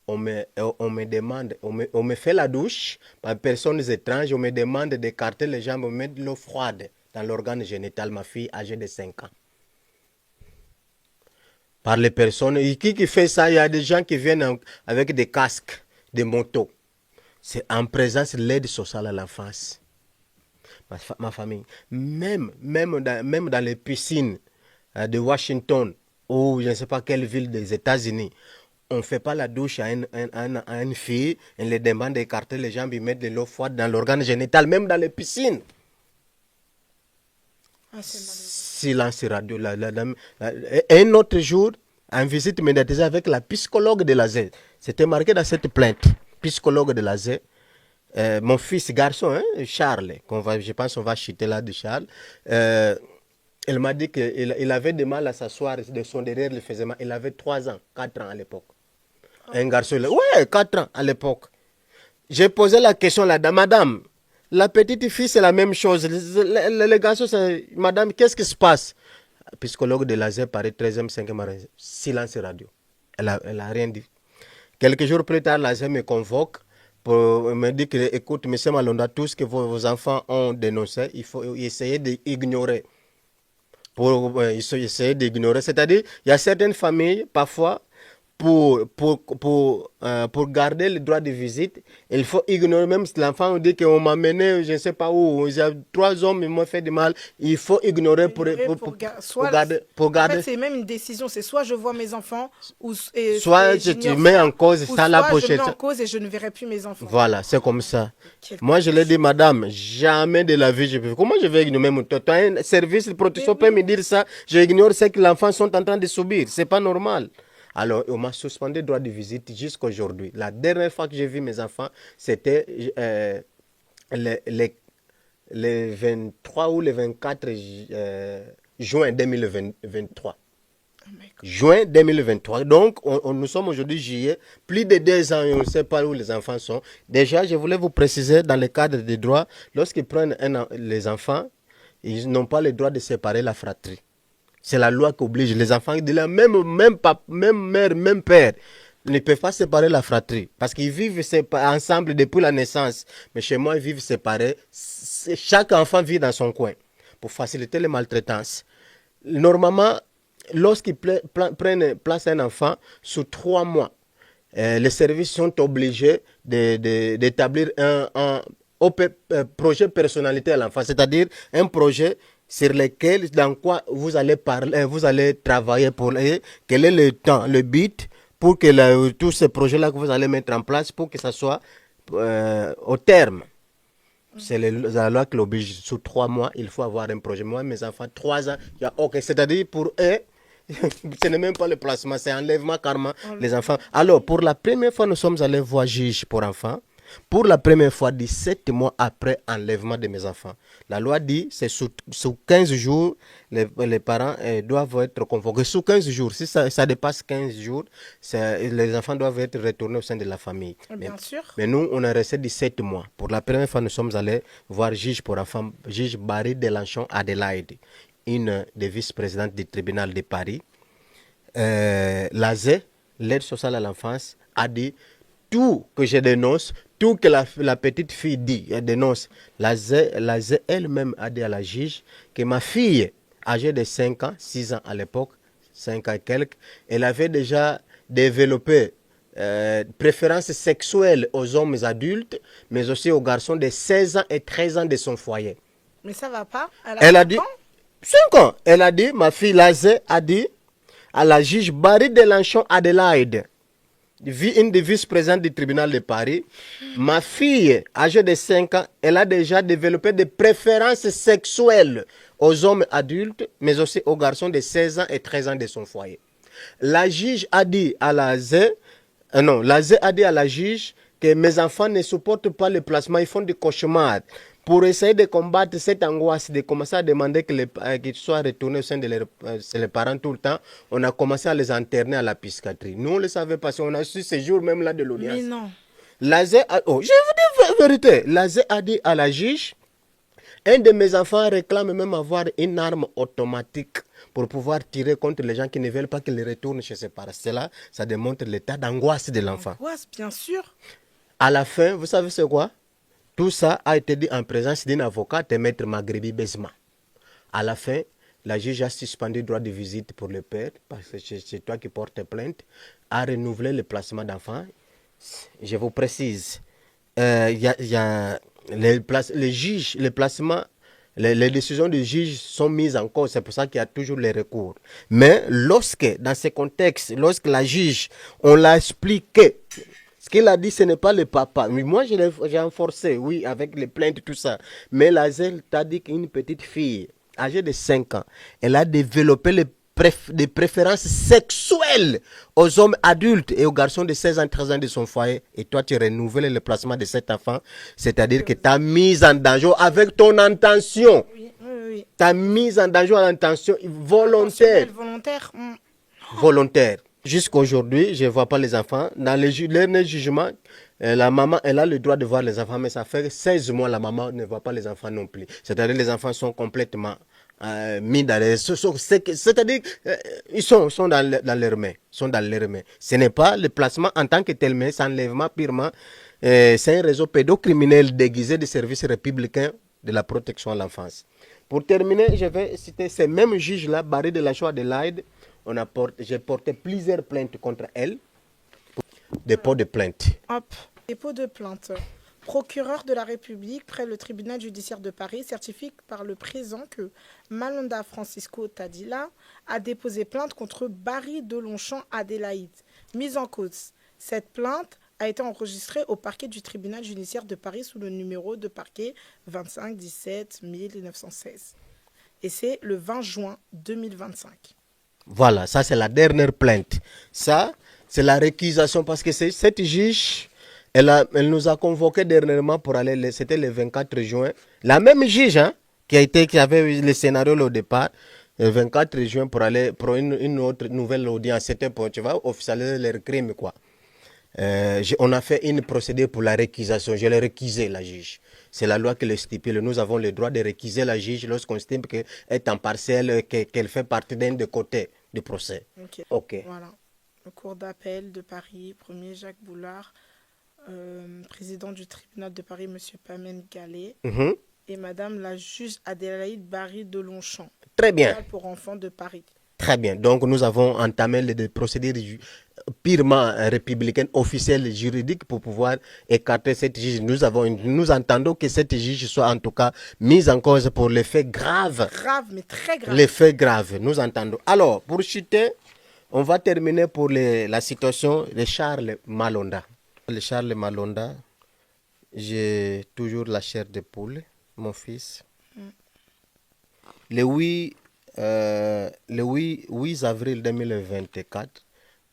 on me demande, on me fait la douche par personnes étranges, on me demande d'écarter les jambes, on me met de l'eau froide dans l'organe génital, ma fille âgée de 5 ans. Par les personnes, et qui fait ça? Il y a des gens qui viennent avec des casques, des motos. C'est en présence de l'aide sociale à l'enfance. Ma famille, même dans les piscines de Washington ou je ne sais pas quelle ville des États-Unis, on ne fait pas la douche à une fille, on les demande d'écarter les jambes, ils mettent de l'eau froide dans l'organe génital, même dans les piscines. Silence radio. Un autre jour, en visite médiatisée avec la psychologue de la Z. C'était marqué dans cette plainte, psychologue de la Z. Mon fils garçon, hein, Charles, je pense qu'on va chuter là de Charles. Elle m'a dit qu'il avait du mal à s'asseoir, de son derrière le faisait mal. Il avait 3 ans, 4 ans à l'époque. Un garçon, ouais, 4 ans à l'époque. J'ai posé la question là, madame, la petite fille c'est la même chose. Le garçon, c'est, madame, qu'est-ce qui se passe? Psychologue de l'ASE, Paris 13e, 5e, silence radio. Elle a rien dit. Quelques jours plus tard, l'ASE me convoque pour me dire que, écoute, monsieur Malonda, tout ce que vos enfants ont dénoncé, il faut essayer d'ignorer. Pour essayer d'ignorer. C'est-à-dire, il y a certaines familles, parfois, pour garder le droit de visite, il faut ignorer, même si l'enfant dit qu'on m'a mené, je ne sais pas où, il y a 3 hommes, ils m'ont fait du mal, il faut ignorer pour garder. En fait, c'est même une décision, c'est soit je vois mes enfants, soit tu mets en cause ça la pochette. Je mets en cause et je ne verrai plus mes enfants. Voilà, c'est comme ça. Moi, je l'ai dit, madame, jamais de la vie, comment je vais ignorer mon toi, un service de protection peut me dire ça, j'ignore ce que l'enfant sont en train de subir, c'est pas normal. Alors, on m'a suspendu le droit de visite jusqu'à aujourd'hui. La dernière fois que j'ai vu mes enfants, c'était le 23 ou le 24 juin 2023. Oh juin 2023. Donc, nous sommes aujourd'hui juillet, plus de 2 ans et on ne sait pas où les enfants sont. Déjà, je voulais vous préciser, dans le cadre des droits, lorsqu'ils prennent les enfants, ils n'ont pas le droit de séparer la fratrie. C'est la loi qui oblige les enfants de la même mère, même père. Ils ne peuvent pas séparer la fratrie parce qu'ils vivent ensemble depuis la naissance. Mais chez moi, ils vivent séparés. Chaque enfant vit dans son coin pour faciliter les maltraitances. Normalement, lorsqu'ils prennent place à un enfant, sous 3 mois, les services sont obligés d'établir un projet personnalité à l'enfant, c'est-à-dire un projet sur lequel, dans quoi vous allez parler, vous allez travailler pour quel est le temps, le but pour que tous ces projets-là que vous allez mettre en place pour que ça soit au terme. C'est la loi qui l'oblige. Sous 3 mois, il faut avoir un projet. Moi, mes enfants, 3 ans, il y a OK. C'est-à-dire pour eux, ce n'est même pas le placement, c'est enlèvement karma, les enfants. Alors, pour la première fois, nous sommes allés voir juge pour enfants. Pour la première fois, 17 mois après enlèvement de mes enfants. La loi dit c'est sous 15 jours, les parents doivent être convoqués. Sous 15 jours, si ça dépasse 15 jours, les enfants doivent être retournés au sein de la famille. Bien sûr. Mais nous, on est resté 17 mois. Pour la première fois, nous sommes allés voir juge pour enfants, juge Barry Delanchon Adélaïde, une des vice-présidentes du tribunal de Paris. L'ASE, l'aide sociale à l'enfance, a dit tout que je dénonce, tout que la petite fille dit, elle dénonce. L'ASE elle-même a dit à la juge que ma fille, âgée de 5 ans, 6 ans à l'époque, 5 ans et quelques, elle avait déjà développé préférence sexuelle aux hommes adultes, mais aussi aux garçons de 16 ans et 13 ans de son foyer. Mais ça va pas. Elle a dit 5 ans. Elle a dit, ma fille Lazé a dit à la juge Barry Delanchon Adélaïde, une des vice-présidentes du tribunal de Paris, ma fille âgée de 5 ans, elle a déjà développé des préférences sexuelles aux hommes adultes, mais aussi aux garçons de 16 ans et 13 ans de son foyer. La juge a dit à Lazé a dit à la juge que mes enfants ne supportent pas le placement, ils font des cauchemars. Pour essayer de combattre cette angoisse, de commencer à demander qu'ils soient retournés au sein de leurs parents tout le temps, on a commencé à les interner à la psychiatrie. Nous, on ne le savait pas, on a su ce jour même là de l'audience. Mais non. Je vous dis la vérité. Lazé a dit à la juge, un de mes enfants réclame même avoir une arme automatique pour pouvoir tirer contre les gens qui ne veulent pas qu'il retourne chez ses parents. Cela, ça démontre l'état d'angoisse de l'enfant. Angoisse, bien sûr. À la fin, vous savez c'est quoi? Tout ça a été dit en présence d'une avocate, Maître Maghrebi Besma. À la fin, la juge a suspendu le droit de visite pour le père, parce que c'est toi qui portes plainte, a renouvelé le placement d'enfants. Je vous précise, les juges, les placements, les décisions du juge sont mises en cause, c'est pour ça qu'il y a toujours les recours. Mais dans ce contexte, lorsque la juge, on l'a expliqué, ce qu'il a dit, ce n'est pas le papa. Mais moi, j'ai enforcé, oui, avec les plaintes, tout ça. Mais la ZEL t'a dit qu'une petite fille, âgée de 5 ans, elle a développé des préférences sexuelles aux hommes adultes et aux garçons de 16 ans, 13 ans de son foyer. Et toi, tu renouvelles le placement de cet enfant. C'est-à-dire que tu as mis en danger avec ton intention. Oui, oui, oui. Tu as mis en danger en intention volontaire. Volontaire. Jusqu'à aujourd'hui, je ne vois pas les enfants. Dans les derniers jugements, la maman, elle a le droit de voir les enfants, mais ça fait 16 mois, la maman ne voit pas les enfants non plus. C'est-à-dire que les enfants sont complètement mis dans les... C'est-à-dire ils sont dans leurs mains. Ce n'est pas le placement en tant que tel, mais c'est enlèvement purement. C'est un réseau pédocriminel déguisé des services républicains de la protection à l'enfance. Pour terminer, je vais citer ces mêmes juges-là, Barry Delanchon Adélaïde. J'ai porté plusieurs plaintes contre elle. Dépôt de plainte. Hop, dépôt de plainte. Procureur de la République près le tribunal judiciaire de Paris certifie par le présent que Malonda Francisco Tadila a déposé plainte contre Barry Delanchon Adélaïde. Mise en cause. Cette plainte a été enregistrée au parquet du tribunal judiciaire de Paris sous le numéro de parquet 25 17 1916. Et c'est le 20 juin 2025. Voilà, ça c'est la dernière plainte. Ça, c'est la récusation parce que cette juge, elle nous a convoqués dernièrement pour aller, c'était le 24 juin. La même juge qui avait eu le scénario au départ, le 24 juin pour aller pour une autre nouvelle audience. C'était pour, tu vois, officialiser leur crime, quoi. On a fait une procédure pour la récusation. Je l'ai récusé, la juge. C'est la loi qui le stipule. Nous avons le droit de récuser la juge lorsqu'on estime qu'elle est en partiel, qu'elle fait partie d'un des côtés du procès. Ok. Voilà. Le cour d'appel de Paris, premier Jacques Boulard, président du tribunal de Paris, M. Pamène Gallet, et Madame la juge Adélaïde Barry Delanchon. Très bien. Pour enfants de Paris. Très bien. Donc, nous avons entamé les procédures purement républicaine, officielle, juridique pour pouvoir écarter cette juge. Nous entendons que cette juge soit en tout cas mise en cause pour les faits graves. Grave, mais très grave. Les faits graves, nous entendons. Alors, pour chuter, on va terminer pour la situation de Charles Malonda. Le Charles Malonda, j'ai toujours la chair de poule, mon fils. Le 8 avril 2024,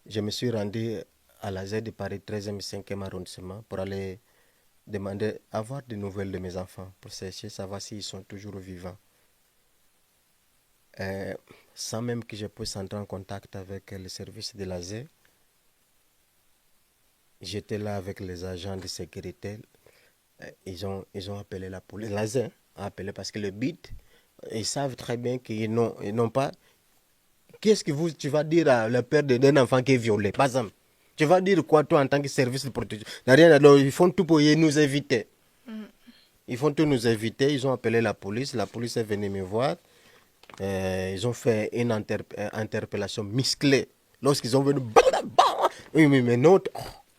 je me suis rendu à la Z de Paris 13e 5e arrondissement pour aller demander, avoir des nouvelles de mes enfants pour savoir s'ils sont toujours vivants. Sans même que je puisse entrer en contact avec le service de l'ASE, j'étais là avec les agents de sécurité. Ils ont appelé la police. L'ASE a appelé parce que le BIT, ils savent très bien qu'ils n'ont pas. Qu'est-ce que tu vas dire à le père d'un enfant qui est violé? Par exemple, tu vas dire quoi toi en tant que service de protection? Alors, ils font tout pour nous éviter. Ils font tout nous éviter. Ils ont appelé la police est venue me voir. Ils ont fait une interpellation musclée. Lorsqu'ils ont venu, oui, mais non, il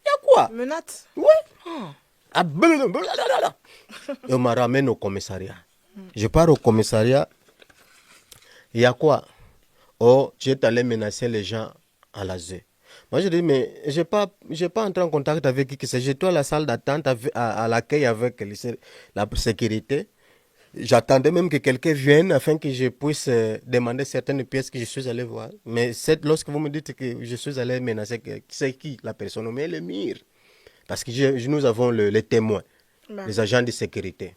y a quoi? Menottes? Oui. Et on m'a ramené au commissariat. Je pars au commissariat. Il y a quoi? Oh, tu es allé menacer les gens à l'ASE. Moi, je dis, mais je n'ai pas entré en contact avec qui que c'est. J'étais à la salle d'attente à l'accueil avec la sécurité. J'attendais même que quelqu'un vienne afin que je puisse demander certaines pièces que je suis allé voir. Mais lorsque vous me dites que je suis allé menacer, c'est qui la personne? Mais le mire. Parce que nous avons les témoins, les agents de sécurité.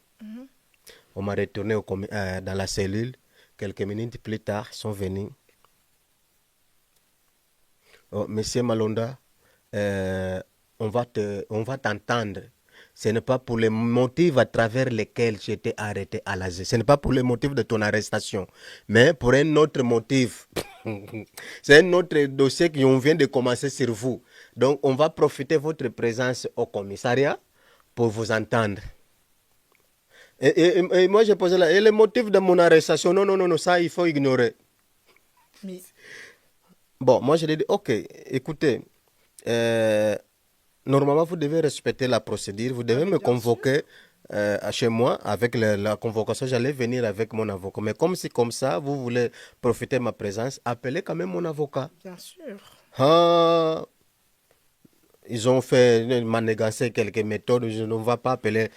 On m'a retourné dans la cellule. Quelques minutes plus tard, ils sont venus. Oh, Monsieur Malonda, on va t'entendre. Ce n'est pas pour les motifs à travers lesquels j'ai été arrêté à l'ASE. Ce n'est pas pour les motifs de ton arrestation, mais pour un autre motif. C'est un autre dossier qu'on vient de commencer sur vous. Donc, on va profiter de votre présence au commissariat pour vous entendre. Et moi, j'ai posé là. Et le motif de mon arrestation, non, ça, il faut ignorer. Mais... Bon, moi, je lui ai dit, ok, écoutez, normalement, vous devez respecter la procédure. Vous devez me convoquer chez moi avec la convocation. J'allais venir avec mon avocat. Mais comme c'est comme ça, vous voulez profiter de ma présence, appelez quand même mon avocat. Bien sûr. Ah, ils ont fait manigancer quelques méthodes. Je ne vais pas appeler.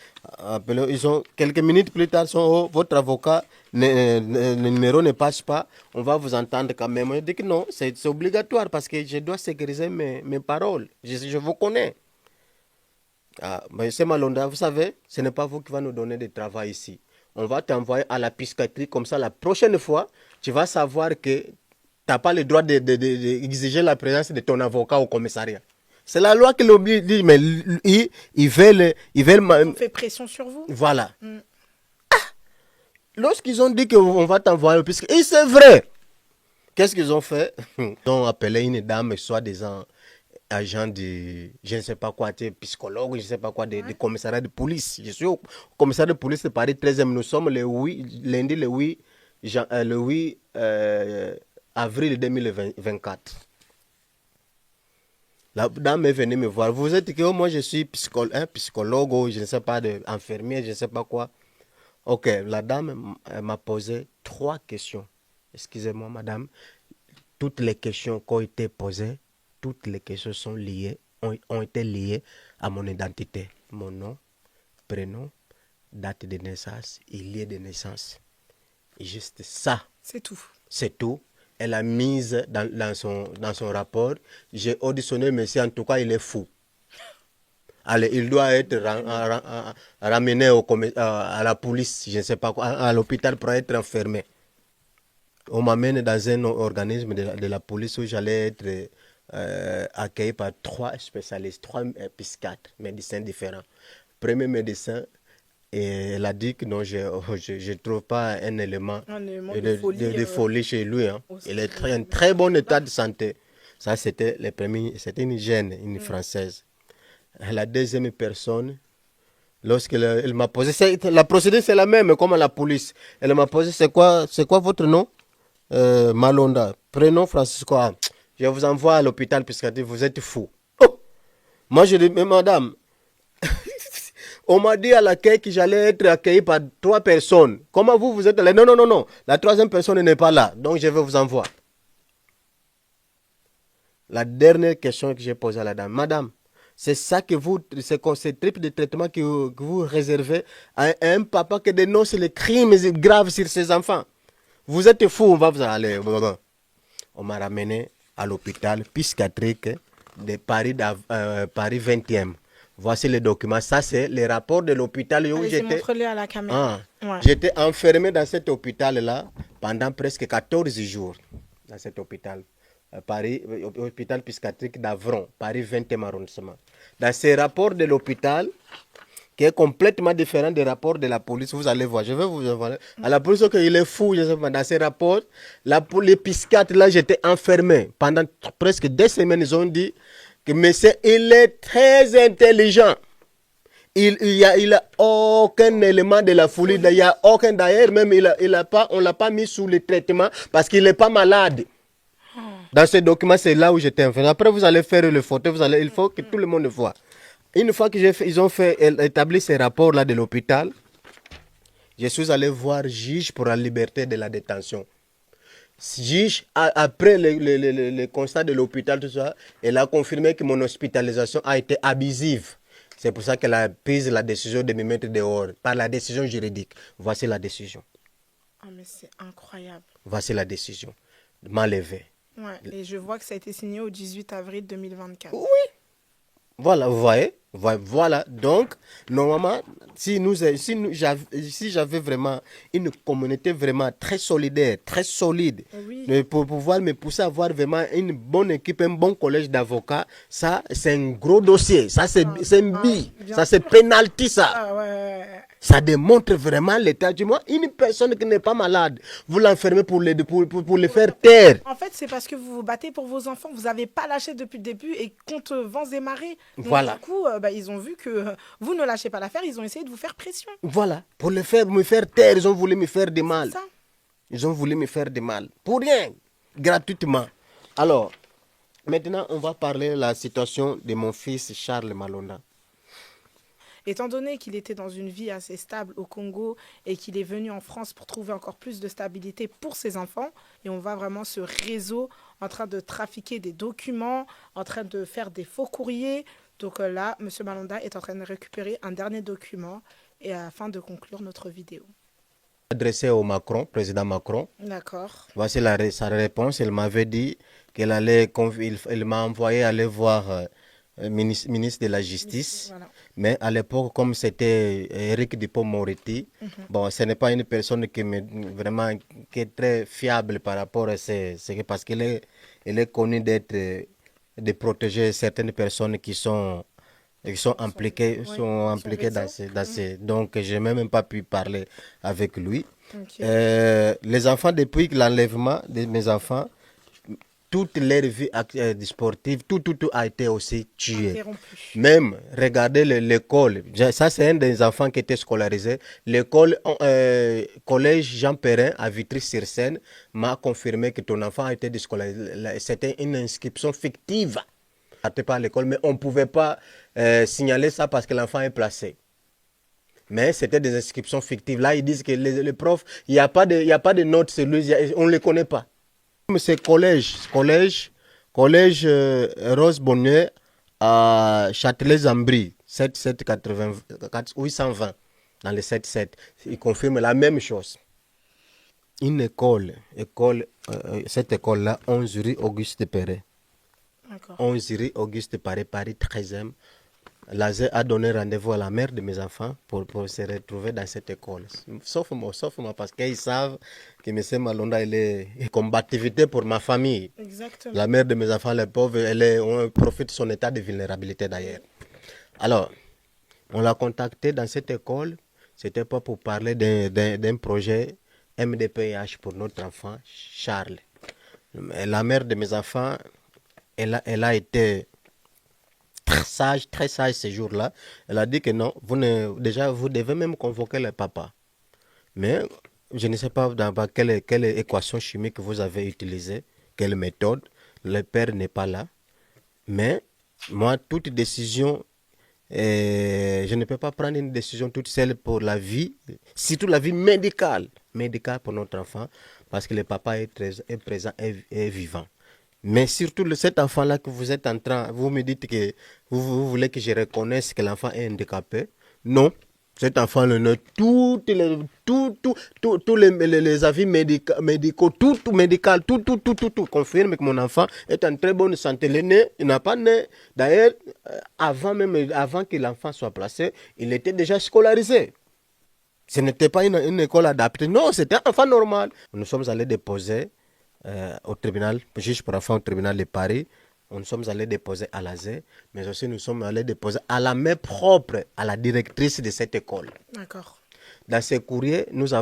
Ils ont, quelques minutes plus tard, votre avocat, le numéro ne passe pas. On va vous entendre quand même. Je dis que non, c'est obligatoire parce que je dois sécuriser mes paroles. Je vous connais. Ah, monsieur Malonda, vous savez, ce n'est pas vous qui va nous donner du travail ici. On va t'envoyer à la psychiatrie. Comme ça, la prochaine fois, tu vas savoir que tu n'as pas le droit d'exiger la présence de ton avocat au commissariat. C'est la loi qui l'oblige, mais ils veulent... On fait pression sur vous. Voilà. Lorsqu'ils ont dit qu'on va t'envoyer, et c'est vrai. Qu'est-ce qu'ils ont fait? Ils ont appelé une dame, soi-disant agent de, je ne sais pas quoi, psychologue, je ne sais pas quoi, de commissariat de police. Je suis au commissariat de police de Paris 13e. Nous sommes lundi le 8 avril 2024. La dame est venue me voir. Vous êtes que moi je suis psychologue ou je ne sais pas, infirmier, je ne sais pas quoi. Ok, la dame m'a posé 3 questions. Excusez-moi, madame. Toutes les questions qui ont été posées, toutes les questions sont liées, ont été liées à mon identité. Mon nom, prénom, date de naissance et lieu de naissance. Et juste ça. C'est tout. C'est tout. Elle a mis dans son rapport. J'ai auditionné monsieur, en tout cas, il est fou. Allez, il doit être ramené à la police, je ne sais pas quoi, à l'hôpital pour être enfermé. On m'amène dans un organisme de la police où j'allais être accueilli par 3 spécialistes, 3 psychiatres, médecins différents. Premier médecin, et elle a dit que non, je ne trouve pas un élément de folie chez lui. Hein. Il est en très bon état de santé. Ça, c'était une jeune, une Française. La deuxième personne, lorsqu'elle m'a posé, la procédure c'est la même comme à la police. Elle m'a posé, c'est quoi votre nom? Malonda. Prénom Francisco. Je vous envoie à l'hôpital puisque vous êtes fou. Oh! Moi je dis, mais madame, on m'a dit à l'accueil que j'allais être accueilli par 3 personnes. Comment vous êtes allé? Non. La 3e personne n'est pas là. Donc je vais vous envoyer. La dernière question que j'ai posée à la dame. Madame, c'est ça que ce type de traitement que vous réservez à un papa qui dénonce les crimes graves sur ses enfants. Vous êtes fou, on va vous aller. On m'a ramené à l'hôpital psychiatrique de Paris 20e. Voici les documents. Ça, c'est les rapports de l'hôpital où Allez-y, j'étais. montre-les à la caméra. Ouais. J'étais enfermé dans cet hôpital-là pendant presque 14 jours. Dans cet hôpital. Paris, hôpital psychiatrique d'Avron, Paris 20e arrondissement. Dans ces rapports de l'hôpital, qui est complètement différent des rapports de la police, vous allez voir, je vais vous envoyer. À la police, il est fou, je sais pas, dans ces rapports, les psychiatres, là, j'étais enfermé. Pendant presque 2 semaines, ils ont dit que monsieur, il est très intelligent. Il y a aucun élément de la folie, il y a aucun, d'ailleurs, même on l'a pas mis sous le traitement parce qu'il n'est pas malade. Dans ce document, c'est là où j'étais enfermé. Après, vous allez faire le photo, il faut que tout le monde voit. Une fois qu'ils ont établi ces rapports-là de l'hôpital, je suis allé voir juge pour la liberté de la détention. Juge, après le constat de l'hôpital, tout ça, elle a confirmé que mon hospitalisation a été abusive. C'est pour ça qu'elle a pris la décision de me mettre dehors, par la décision juridique. Voici la décision. Ah, mais c'est incroyable. Voici la décision. M'enlever. Ouais, et je vois que ça a été signé au 18 avril 2024. Oui. Voilà, vous voyez. Voilà. Donc, normalement, si j'avais vraiment une communauté vraiment très solidaire, très solide, oui, pour pouvoir me pousser à avoir vraiment une bonne équipe, un bon collège d'avocats, ça, c'est un gros dossier. Ça, c'est un bille. Ça, c'est pénalty, ça. Ah, ouais. Ça démontre vraiment l'état du monde. Une personne qui n'est pas malade, vous l'enfermez pour les faire taire. En fait, c'est parce que vous vous battez pour vos enfants. Vous n'avez pas lâché depuis le début et contre vents et marées. Donc, voilà. Du coup, ils ont vu que vous ne lâchez pas l'affaire. Ils ont essayé de vous faire pression. Voilà. Pour me faire taire, ils ont voulu me faire du mal. Ça. Ils ont voulu me faire du mal. Pour rien. Gratuitement. Alors, maintenant, on va parler de la situation de mon fils Charles Malonda. Étant donné qu'il était dans une vie assez stable au Congo et qu'il est venu en France pour trouver encore plus de stabilité pour ses enfants, et on voit vraiment ce réseau en train de trafiquer des documents, en train de faire des faux courriers. Donc là, M. Malonda est en train de récupérer un dernier document et afin de conclure notre vidéo. Adressé au Macron, président Macron. D'accord. Voici sa réponse. Il m'avait dit qu'il il m'a envoyé aller voir ministre de la Justice. Voilà. Mais à l'époque, comme c'était Éric Dupond-Moretti, bon, ce n'est pas une personne qui est très fiable par rapport à parce qu'il est connu de protéger certaines personnes qui sont impliquées, dans ces. Donc, je n'ai même pas pu parler avec lui. Okay. Les enfants, depuis l'enlèvement de mes enfants, toute leur vie sportive, tout a été aussi tué. Interrompu. Même, regardez l'école. Ça, c'est un des enfants qui était scolarisé. L'école, collège Jean Perrin à Vitry-sur-Seine m'a confirmé que ton enfant a été déscolarisé. C'était une inscription fictive. Pas à l'école, mais on ne pouvait pas signaler ça parce que l'enfant est placé. Mais c'était des inscriptions fictives. Là, ils disent que les profs, il n'y a pas de notes sur lui, on ne les connaît pas. C'est collège Rose Bonheur à Châtelet-Zambry, 820, dans les 77. Il confirme la même chose. Une cette école-là, 11 rue Auguste Perret. 11 rue Auguste Perret, Paris 13e. Lazare a donné rendez-vous à la mère de mes enfants pour se retrouver dans cette école. Sauf moi, parce qu'ils savent que M. Malonda est combativité pour ma famille. Exactement. La mère de mes enfants, les pauvres, on profite de son état de vulnérabilité d'ailleurs. Alors, on l'a contacté dans cette école. C'était pas pour parler d'un projet MDPH pour notre enfant, Charles. La mère de mes enfants, elle a été très sage ce jour-là. Elle a dit que non, vous devez même convoquer le papa. Mais je ne sais pas dans quelle équation chimique vous avez utilisée, quelle méthode. Le père n'est pas là. Mais moi, toute décision, je ne peux pas prendre une décision toute seule pour la vie, surtout la vie médicale pour notre enfant, parce que le papa est présent et vivant. Mais surtout, cet enfant-là que vous êtes en train, vous me dites que vous voulez que je reconnaisse que l'enfant est handicapé. Non, Cet enfant le note, tous les avis médicaux, tout médical, tout confirme que mon enfant est en très bonne santé. Le nez, il n'a pas de nez. D'ailleurs, avant que l'enfant soit placé, il était déjà scolarisé. Ce n'était pas une école adaptée. Non, c'était un enfant normal. Nous sommes allés déposer au tribunal, juge pour enfants au tribunal de Paris. Nous sommes allés déposer à l'ASE, mais aussi nous sommes allés déposer à la main propre à la directrice de cette école. D'accord. Dans ces courriers, nous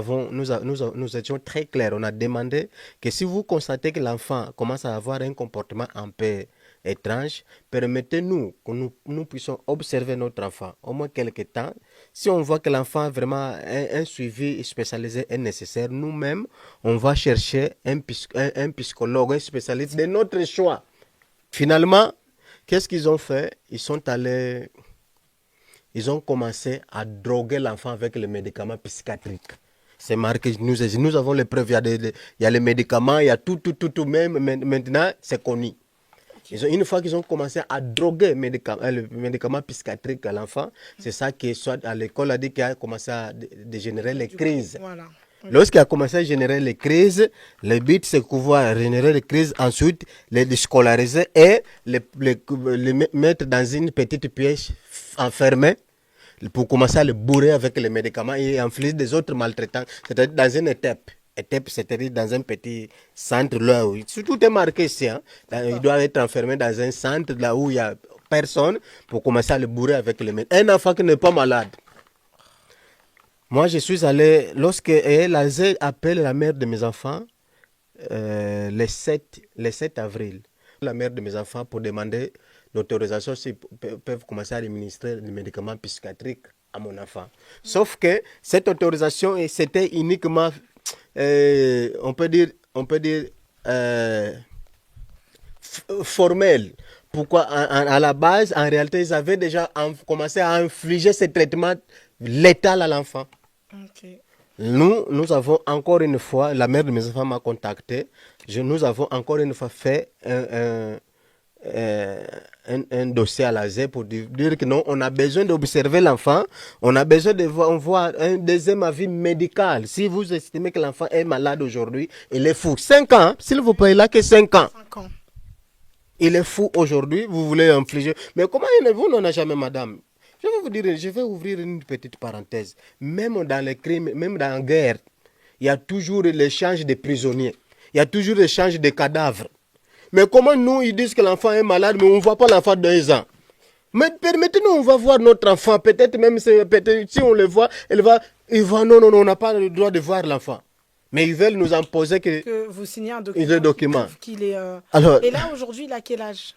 étions très clairs. On a demandé que si vous constatez que l'enfant commence à avoir un comportement un peu étrange, permettez-nous que nous puissions observer notre enfant au moins quelques temps. Si on voit que l'enfant a vraiment un suivi spécialisé est nécessaire, nous-mêmes, on va chercher un psychologue, un spécialiste de notre choix. Finalement, qu'est-ce qu'ils ont fait? Ils ont commencé à droguer l'enfant avec les médicaments psychiatriques. C'est marqué, nous avons les preuves, il y a les médicaments, il y a tout, même maintenant, c'est connu. Une fois qu'ils ont commencé à droguer le médicament psychiatrique à l'enfant, c'est ça qui soit à l'école a dit qu'il a commencé à dégénérer les crises. Voilà. Lorsqu'il a commencé à générer les crises, le but c'est de pouvoir générer les crises, ensuite les déscolariser et les mettre dans une petite pièce enfermée pour commencer à le bourrer avec les médicaments et infliger des autres maltraitants, c'est-à-dire dans une étape, c'est-à-dire dans un petit centre là où tout est marqué ici. Hein. Il doit être enfermé dans un centre là où il n'y a personne pour commencer à le bourrer avec les médicaments. Un enfant qui n'est pas malade. Moi, je suis allé, lorsque l'ASE appelle la mère de mes enfants, le 7 avril, la mère de mes enfants pour demander l'autorisation s'ils peuvent commencer à administrer les médicaments psychiatriques à mon enfant. Sauf que cette autorisation, c'était uniquement, on peut dire formelle. Pourquoi à la base, en réalité, ils avaient déjà commencé à infliger ce traitement létal à l'enfant. Okay. Nous avons encore une fois, la mère de mes enfants m'a contacté, nous avons encore une fois fait un dossier à l'ASE pour dire que non, on a besoin d'observer l'enfant, on a besoin de voir un deuxième avis médical. Si vous estimez que l'enfant est malade aujourd'hui, il est fou. 5 ans, s'il vous plaît, il n'a que 5 ans. 5 ans. Il est fou aujourd'hui, vous voulez infliger. Mais comment vous n'en avez jamais, madame? Je vais vous dire, je vais ouvrir une petite parenthèse. Même dans les crimes, même dans la guerre, il y a toujours l'échange de prisonniers. Il y a toujours l'échange de cadavres. Mais comment nous, ils disent que l'enfant est malade, mais on ne voit pas l'enfant de 2 ans. Mais permettez-nous, on va voir notre enfant. Peut-être même si on le voit, il va, non, on n'a pas le droit de voir l'enfant. Mais ils veulent nous imposer que vous signez un document. Qu'il est, Alors, et là, aujourd'hui, il a quel âge?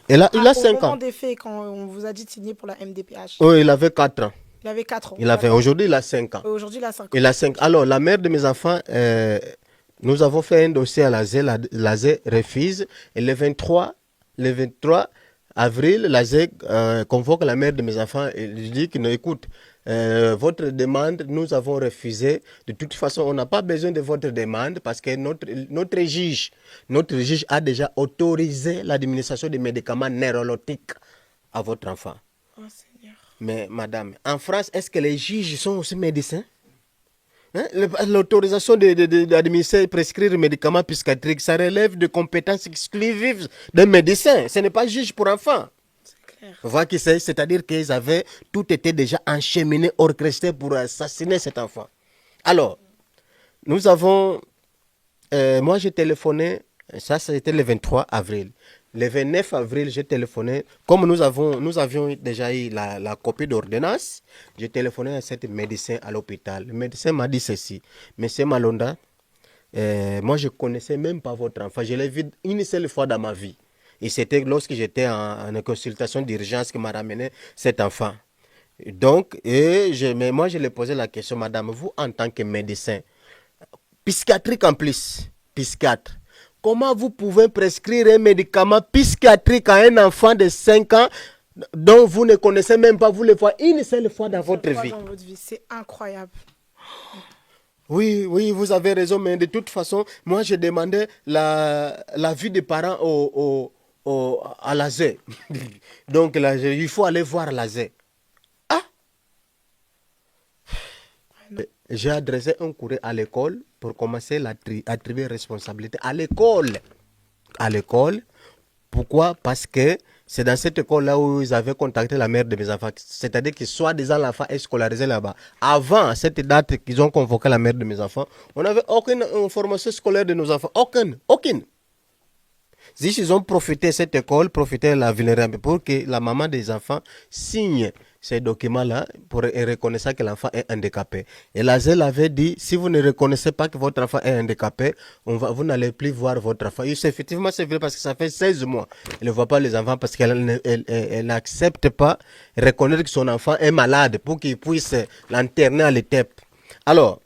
Il a 5 ans. Au moment des faits, quand on vous a dit de signer pour la MDPH. Oui, il avait 4 ans. Il avait 4 ans. Aujourd'hui, il a 5 ans. Aujourd'hui, il a 5 ans. Il a 5 ans. Alors, la mère de mes enfants, nous avons fait un dossier à l'ASE. L'ASE refuse. Et le 23 avril, l'ASE convoque la mère de mes enfants et lui dit que, écoute, votre demande, nous avons refusé. De toute façon, on n'a pas besoin de votre demande parce que notre juge a déjà autorisé l'administration des médicaments neurolotiques à votre enfant. Oh, Seigneur. Mais madame, en France, est-ce que les juges sont aussi médecins? Hein? L'autorisation d'administrer, prescrire des médicaments psychiatriques, ça relève de compétences exclusives d'un médecin. Ce n'est pas juge pour enfants. Voilà qui c'est-à-dire qu'ils avaient tout été déjà encheminé, orchestré pour assassiner cet enfant. Alors, nous avons, moi j'ai téléphoné, ça c'était le 23 avril. Le 29 avril, j'ai téléphoné, comme nous avions déjà eu la copie d'ordonnance, j'ai téléphoné à cet médecin à l'hôpital. Le médecin m'a dit ceci, Monsieur Malonda, moi je ne connaissais même pas votre enfant, je l'ai vu une seule fois dans ma vie. Et c'était lorsque j'étais en consultation d'urgence qui m'a ramené cet enfant. Donc, mais moi, je lui ai posé la question, madame, vous, en tant que médecin, psychiatrique en plus, psychiatre, comment vous pouvez prescrire un médicament psychiatrique à un enfant de 5 ans dont vous ne connaissez même pas, vous le voyez une seule fois dans votre vie? C'est incroyable. Oui, vous avez raison, mais de toute façon, moi, je demandais l'avis des parents à l'ASE. Donc, il faut aller voir l'ASE. Ah! j'ai adressé un courrier à l'école pour commencer l'attribuer responsabilité à l'école. À l'école. Pourquoi? Parce que c'est dans cette école-là où ils avaient contacté la mère de mes enfants. C'est-à-dire que soi-disant l'enfant est scolarisé là-bas. Avant cette date qu'ils ont convoqué la mère de mes enfants, on n'avait aucune information scolaire de nos enfants. Aucune. Si ils ont profité de cette école, profité de la vulnérabilité pour que la maman des enfants signe ces documents-là pour reconnaître que l'enfant est handicapé. Et la ZEL avait dit, si vous ne reconnaissez pas que votre enfant est handicapé, vous n'allez plus voir votre enfant. Et effectivement, c'est vrai parce que ça fait 16 mois. Elle ne voit pas les enfants parce qu'elle n'accepte pas reconnaître que son enfant est malade pour qu'il puisse l'interner à l'ETEP. Alors,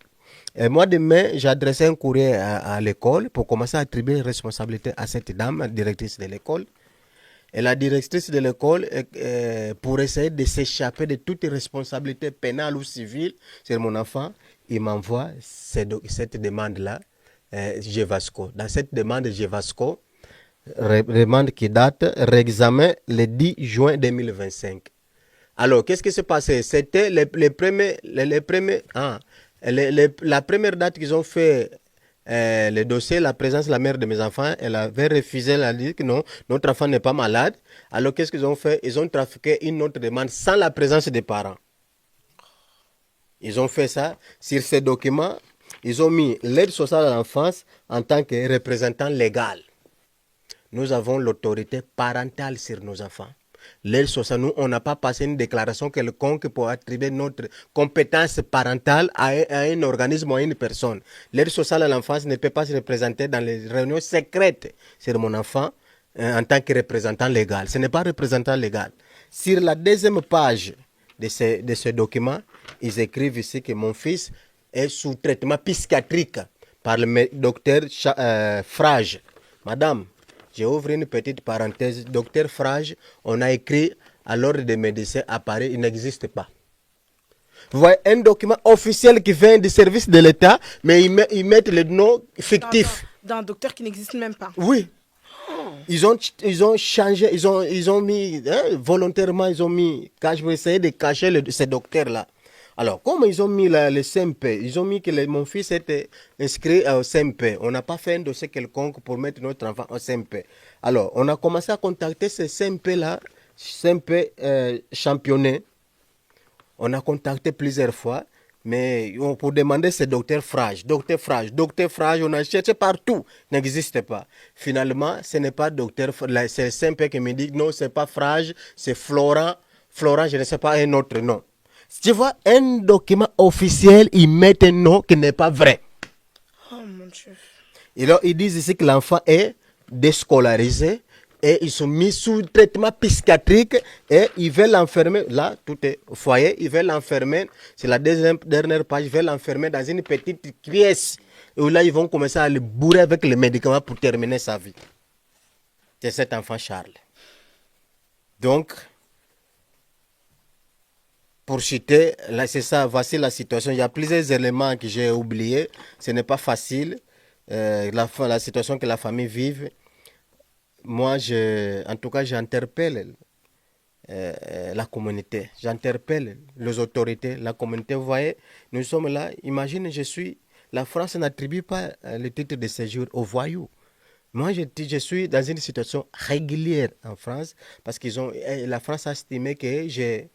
moi, demain, j'ai adressé un courrier à l'école pour commencer à attribuer une responsabilité à cette dame, directrice de l'école. Et la directrice de l'école, pour essayer de s'échapper de toute responsabilité pénale ou civile sur mon enfant, il m'envoie cette demande-là, GEVASCO. Dans cette demande GEVASCO, demande qui date, réexamen le 10 juin 2025. Alors, qu'est-ce qui s'est passé? C'était la première date qu'ils ont fait le dossier, la présence de la mère de mes enfants, elle avait refusé, elle a dit que non, notre enfant n'est pas malade. Alors, qu'est-ce qu'ils ont fait? Ils ont trafiqué une autre demande sans la présence des parents. Ils ont fait ça. Sur ces documents, ils ont mis l'aide sociale à l'enfance en tant que représentant légal. Nous avons l'autorité parentale sur nos enfants. L'aide sociale, nous, on n'a pas passé une déclaration quelconque pour attribuer notre compétence parentale à un organisme ou à une personne. L'aide sociale à l'enfance ne peut pas se représenter dans les réunions secrètes sur mon enfant en tant que représentant légal. Ce n'est pas représentant légal. Sur la deuxième page de ce document, ils écrivent ici que mon fils est sous traitement psychiatrique par le docteur Frage. Madame, j'ai ouvert une petite parenthèse. Docteur Frage, on a écrit à l'ordre des médecins à Paris, il n'existe pas. Vous voyez, un document officiel qui vient du service de l'État, mais ils mettent le nom fictif. D'un docteur qui n'existe même pas. Oui. Ils ont changé, ils ont mis, volontairement, ils ont mis, je vais essayer de cacher ces docteurs-là. Alors, comme ils ont mis le CMP, ils ont mis que mon fils était inscrit au CMP. On n'a pas fait un dossier quelconque pour mettre notre enfant au CMP. Alors, on a commencé à contacter ce CMP-là, CMP championné. On a contacté plusieurs fois, mais pour demander ce docteur Frage. Docteur Frage, on a cherché partout, n'existe pas. Finalement, ce n'est pas docteur Frage, c'est le CMP qui me dit non, ce n'est pas Frage, c'est Florent. Florent, je ne sais pas un autre nom. Tu vois, un document officiel, ils mettent un nom qui n'est pas vrai. Oh mon Dieu. Et là, ils disent ici que l'enfant est déscolarisé et ils sont mis sous traitement psychiatrique et ils veulent l'enfermer. Là, tout est au foyer. Ils veulent l'enfermer. C'est la dernière page. Ils veulent l'enfermer dans une petite pièce où là, ils vont commencer à le bourrer avec les médicaments pour terminer sa vie. C'est cet enfant Charles. Donc, pour citer, là, c'est ça, voici la situation. Il y a plusieurs éléments que j'ai oubliés. Ce n'est pas facile, la situation que la famille vive. Moi, en tout cas, j'interpelle la communauté. J'interpelle les autorités, la communauté. Vous voyez, nous sommes là. Imagine, la France n'attribue pas le titre de séjour aux voyous. Moi, je suis dans une situation régulière en France parce la France a estimé que j'ai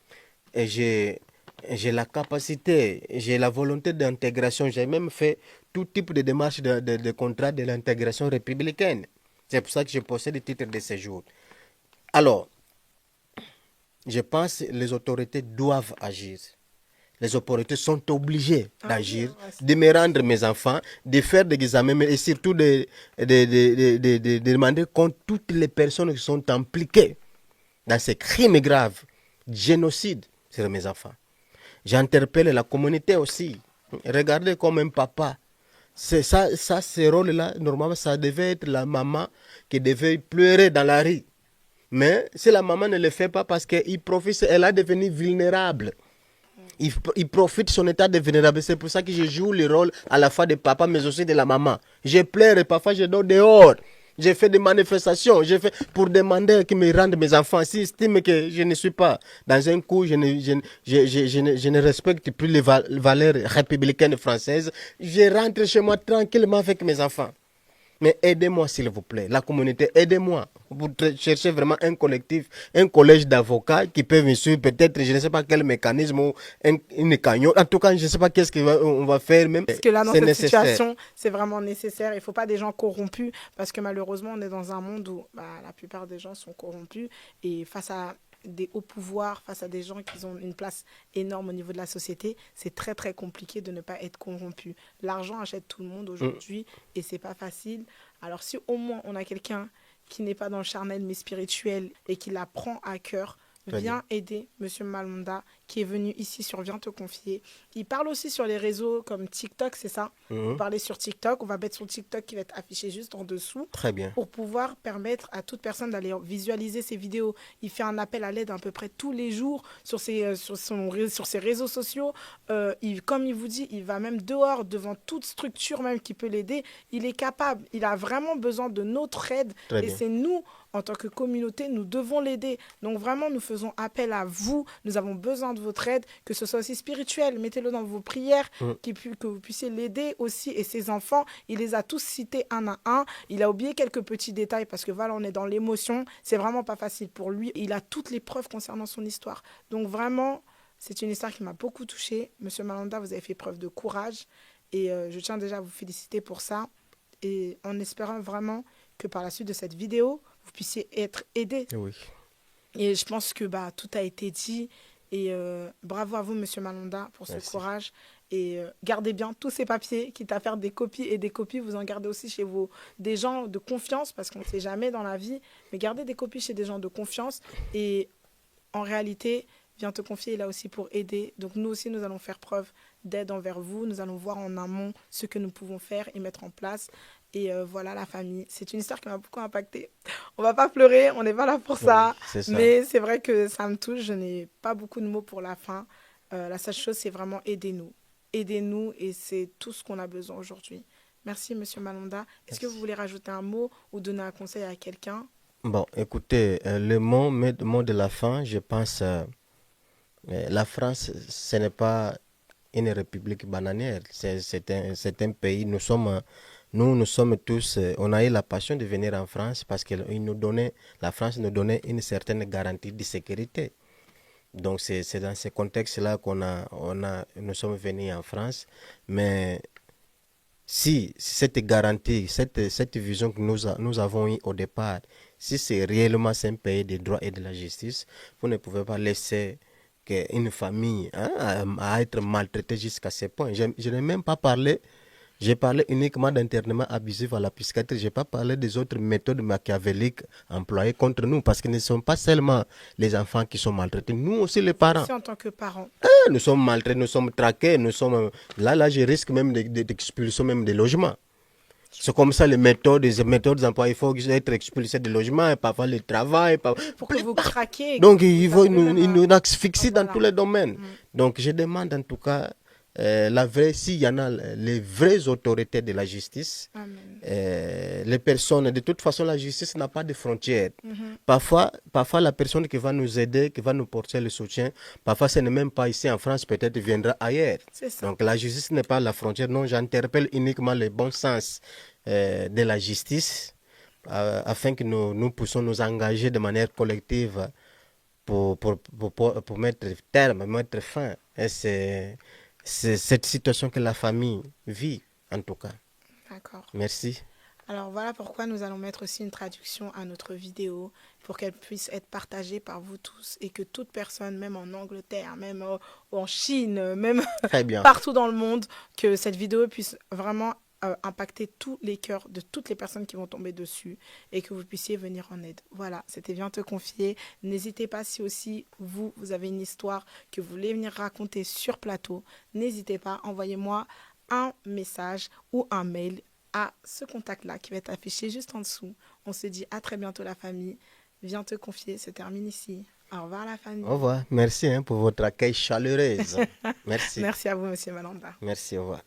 la capacité, j'ai la volonté d'intégration. J'ai même fait tout type de démarches de contrat de l'intégration républicaine. C'est pour ça que je possède le titre de séjour. Alors, je pense que les autorités doivent agir. Les autorités sont obligées d'agir, de me rendre mes enfants, de faire des examens, mais surtout de demander compte toutes les personnes qui sont impliquées dans ces crimes graves, génocide sur mes enfants. J'interpelle la communauté aussi. Regardez comme un papa. C'est ça, ce rôle-là, normalement, ça devait être la maman qui devait pleurer dans la rue. Mais si la maman ne le fait pas parce qu'elle profite, elle a devenu vulnérable. Il profite de son état de vulnérabilité. C'est pour ça que je joue le rôle à la fois de papa, mais aussi de la maman. Je pleure et parfois je dors dehors. J'ai fait des manifestations, j'ai fait pour demander qu'ils me rendent mes enfants. S'ils estiment que je ne suis pas dans un coup, je ne respecte plus les valeurs républicaines françaises, je rentre chez moi tranquillement avec mes enfants. Mais aidez-moi s'il vous plaît, la communauté, aidez-moi. Vous cherchez vraiment un collectif, un collège d'avocats qui peuvent me suivre, peut-être, je ne sais pas quel mécanisme ou une cagnotte. En tout cas, je ne sais pas qu'est-ce qu'on va faire même. Parce que là, dans cette nécessaire. situation, c'est vraiment nécessaire. Il ne faut pas des gens corrompus parce que malheureusement, on est dans un monde où la plupart des gens sont corrompus et face à des hauts pouvoirs, face à des gens qui ont une place énorme au niveau de la société, c'est très très compliqué de ne pas être corrompu. L'argent achète tout le monde aujourd'hui et c'est pas facile. Alors si au moins on a quelqu'un qui n'est pas dans le charnel mais spirituel et qui la prend à cœur, viens aider Monsieur Malonda qui est venu ici sur Viens te confier. Il parle aussi sur les réseaux comme TikTok, c'est ça? Vous parlez sur TikTok, on va mettre son TikTok qui va être affiché juste en dessous. Très bien. Pour pouvoir permettre à toute personne d'aller visualiser ses vidéos. Il fait un appel à l'aide à peu près tous les jours sur ses réseaux sociaux. Comme il vous dit, il va même dehors devant toute structure même qui peut l'aider. Il est capable, il a vraiment besoin de notre aide. Très et bien. C'est nous, en tant que communauté, nous devons l'aider. Donc vraiment, nous faisons appel à vous. Nous avons besoin de votre aide, que ce soit aussi spirituel. Mettez-le dans vos prières, que vous puissiez l'aider aussi. Et ses enfants, il les a tous cités un à un. Il a oublié quelques petits détails parce que voilà, on est dans l'émotion. C'est vraiment pas facile pour lui. Il a toutes les preuves concernant son histoire. Donc vraiment, c'est une histoire qui m'a beaucoup touchée. Monsieur Malonda, vous avez fait preuve de courage. Et je tiens déjà à vous féliciter pour ça. Et en espérant vraiment que par la suite de cette vidéo, vous puissiez être aidé. Oui. Et je pense que tout a été dit. Et bravo à vous, Monsieur Malonda, pour ce courage. Et gardez bien tous ces papiers, quitte à faire des copies. Et des copies, vous en gardez aussi chez des gens de confiance, parce qu'on ne sait jamais dans la vie. Mais gardez des copies chez des gens de confiance. Et en réalité, Viens te confier, il est là aussi pour aider. Donc nous aussi, nous allons faire preuve d'aide envers vous. Nous allons voir en amont ce que nous pouvons faire et mettre en place. Et voilà la famille. C'est une histoire qui m'a beaucoup impactée. On va pas pleurer, on n'est pas là pour ça. Oui, ça. Mais c'est vrai que ça me touche. Je n'ai pas beaucoup de mots pour la fin. La seule chose, c'est vraiment aidez-nous. Aidez-nous et c'est tout ce qu'on a besoin aujourd'hui. Merci, Monsieur Malonda. Est-ce que vous voulez rajouter un mot ou donner un conseil à quelqu'un? Bon, écoutez, le mot de la fin, je pense, la France, ce n'est pas une république bananière. C'est un pays, nous sommes tous, on a eu la passion de venir en France parce que la France nous donnait une certaine garantie de sécurité. Donc c'est dans ce contexte-là nous sommes venus en France. Mais si cette garantie, cette vision que nous avons eue au départ, si c'est réellement un pays des droits et de la justice, vous ne pouvez pas laisser qu'une famille à être maltraitée jusqu'à ce point. Je n'ai même pas parlé, j'ai parlé uniquement d'internement abusif à la psychiatrie. Je n'ai pas parlé des autres méthodes machiavéliques employées contre nous, parce que ce ne sont pas seulement les enfants qui sont maltraités, nous aussi les parents. Aussi en tant que parents. Nous sommes maltraités, nous sommes traqués, là je risque même d'expulsion même des logements. C'est comme ça les méthodes d'emploi. Il faut être expulsé des logements, et parfois le travail. Pour que vous craquiez. Donc il nous asphyxie dans tous les domaines. Donc je demande en tout cas, s'il y en a les vraies autorités de la justice, les personnes, de toute façon la justice n'a pas de frontières. Parfois la personne qui va nous aider, qui va nous porter le soutien, parfois ce n'est même pas ici en France, peut-être viendra ailleurs. Donc la justice n'est pas la frontière. Non, j'interpelle uniquement le bon sens de la justice afin que nous puissions nous engager de manière collective pour mettre terme, mettre fin à cette situation que la famille vit, en tout cas. D'accord. Merci. Alors voilà pourquoi nous allons mettre aussi une traduction à notre vidéo pour qu'elle puisse être partagée par vous tous et que toute personne, même en Angleterre, même en Chine, même partout dans le monde, que cette vidéo puisse vraiment impacter tous les cœurs de toutes les personnes qui vont tomber dessus et que vous puissiez venir en aide. Voilà, c'était Viens te confier. N'hésitez pas, si aussi vous avez une histoire que vous voulez venir raconter sur plateau, n'hésitez pas, envoyez-moi un message ou un mail à ce contact-là qui va être affiché juste en dessous. On se dit à très bientôt la famille. Viens te confier, se termine ici. Au revoir la famille. Au revoir. Merci pour votre accueil chaleureux. Merci. Merci à vous, Monsieur Malonda. Merci, au revoir.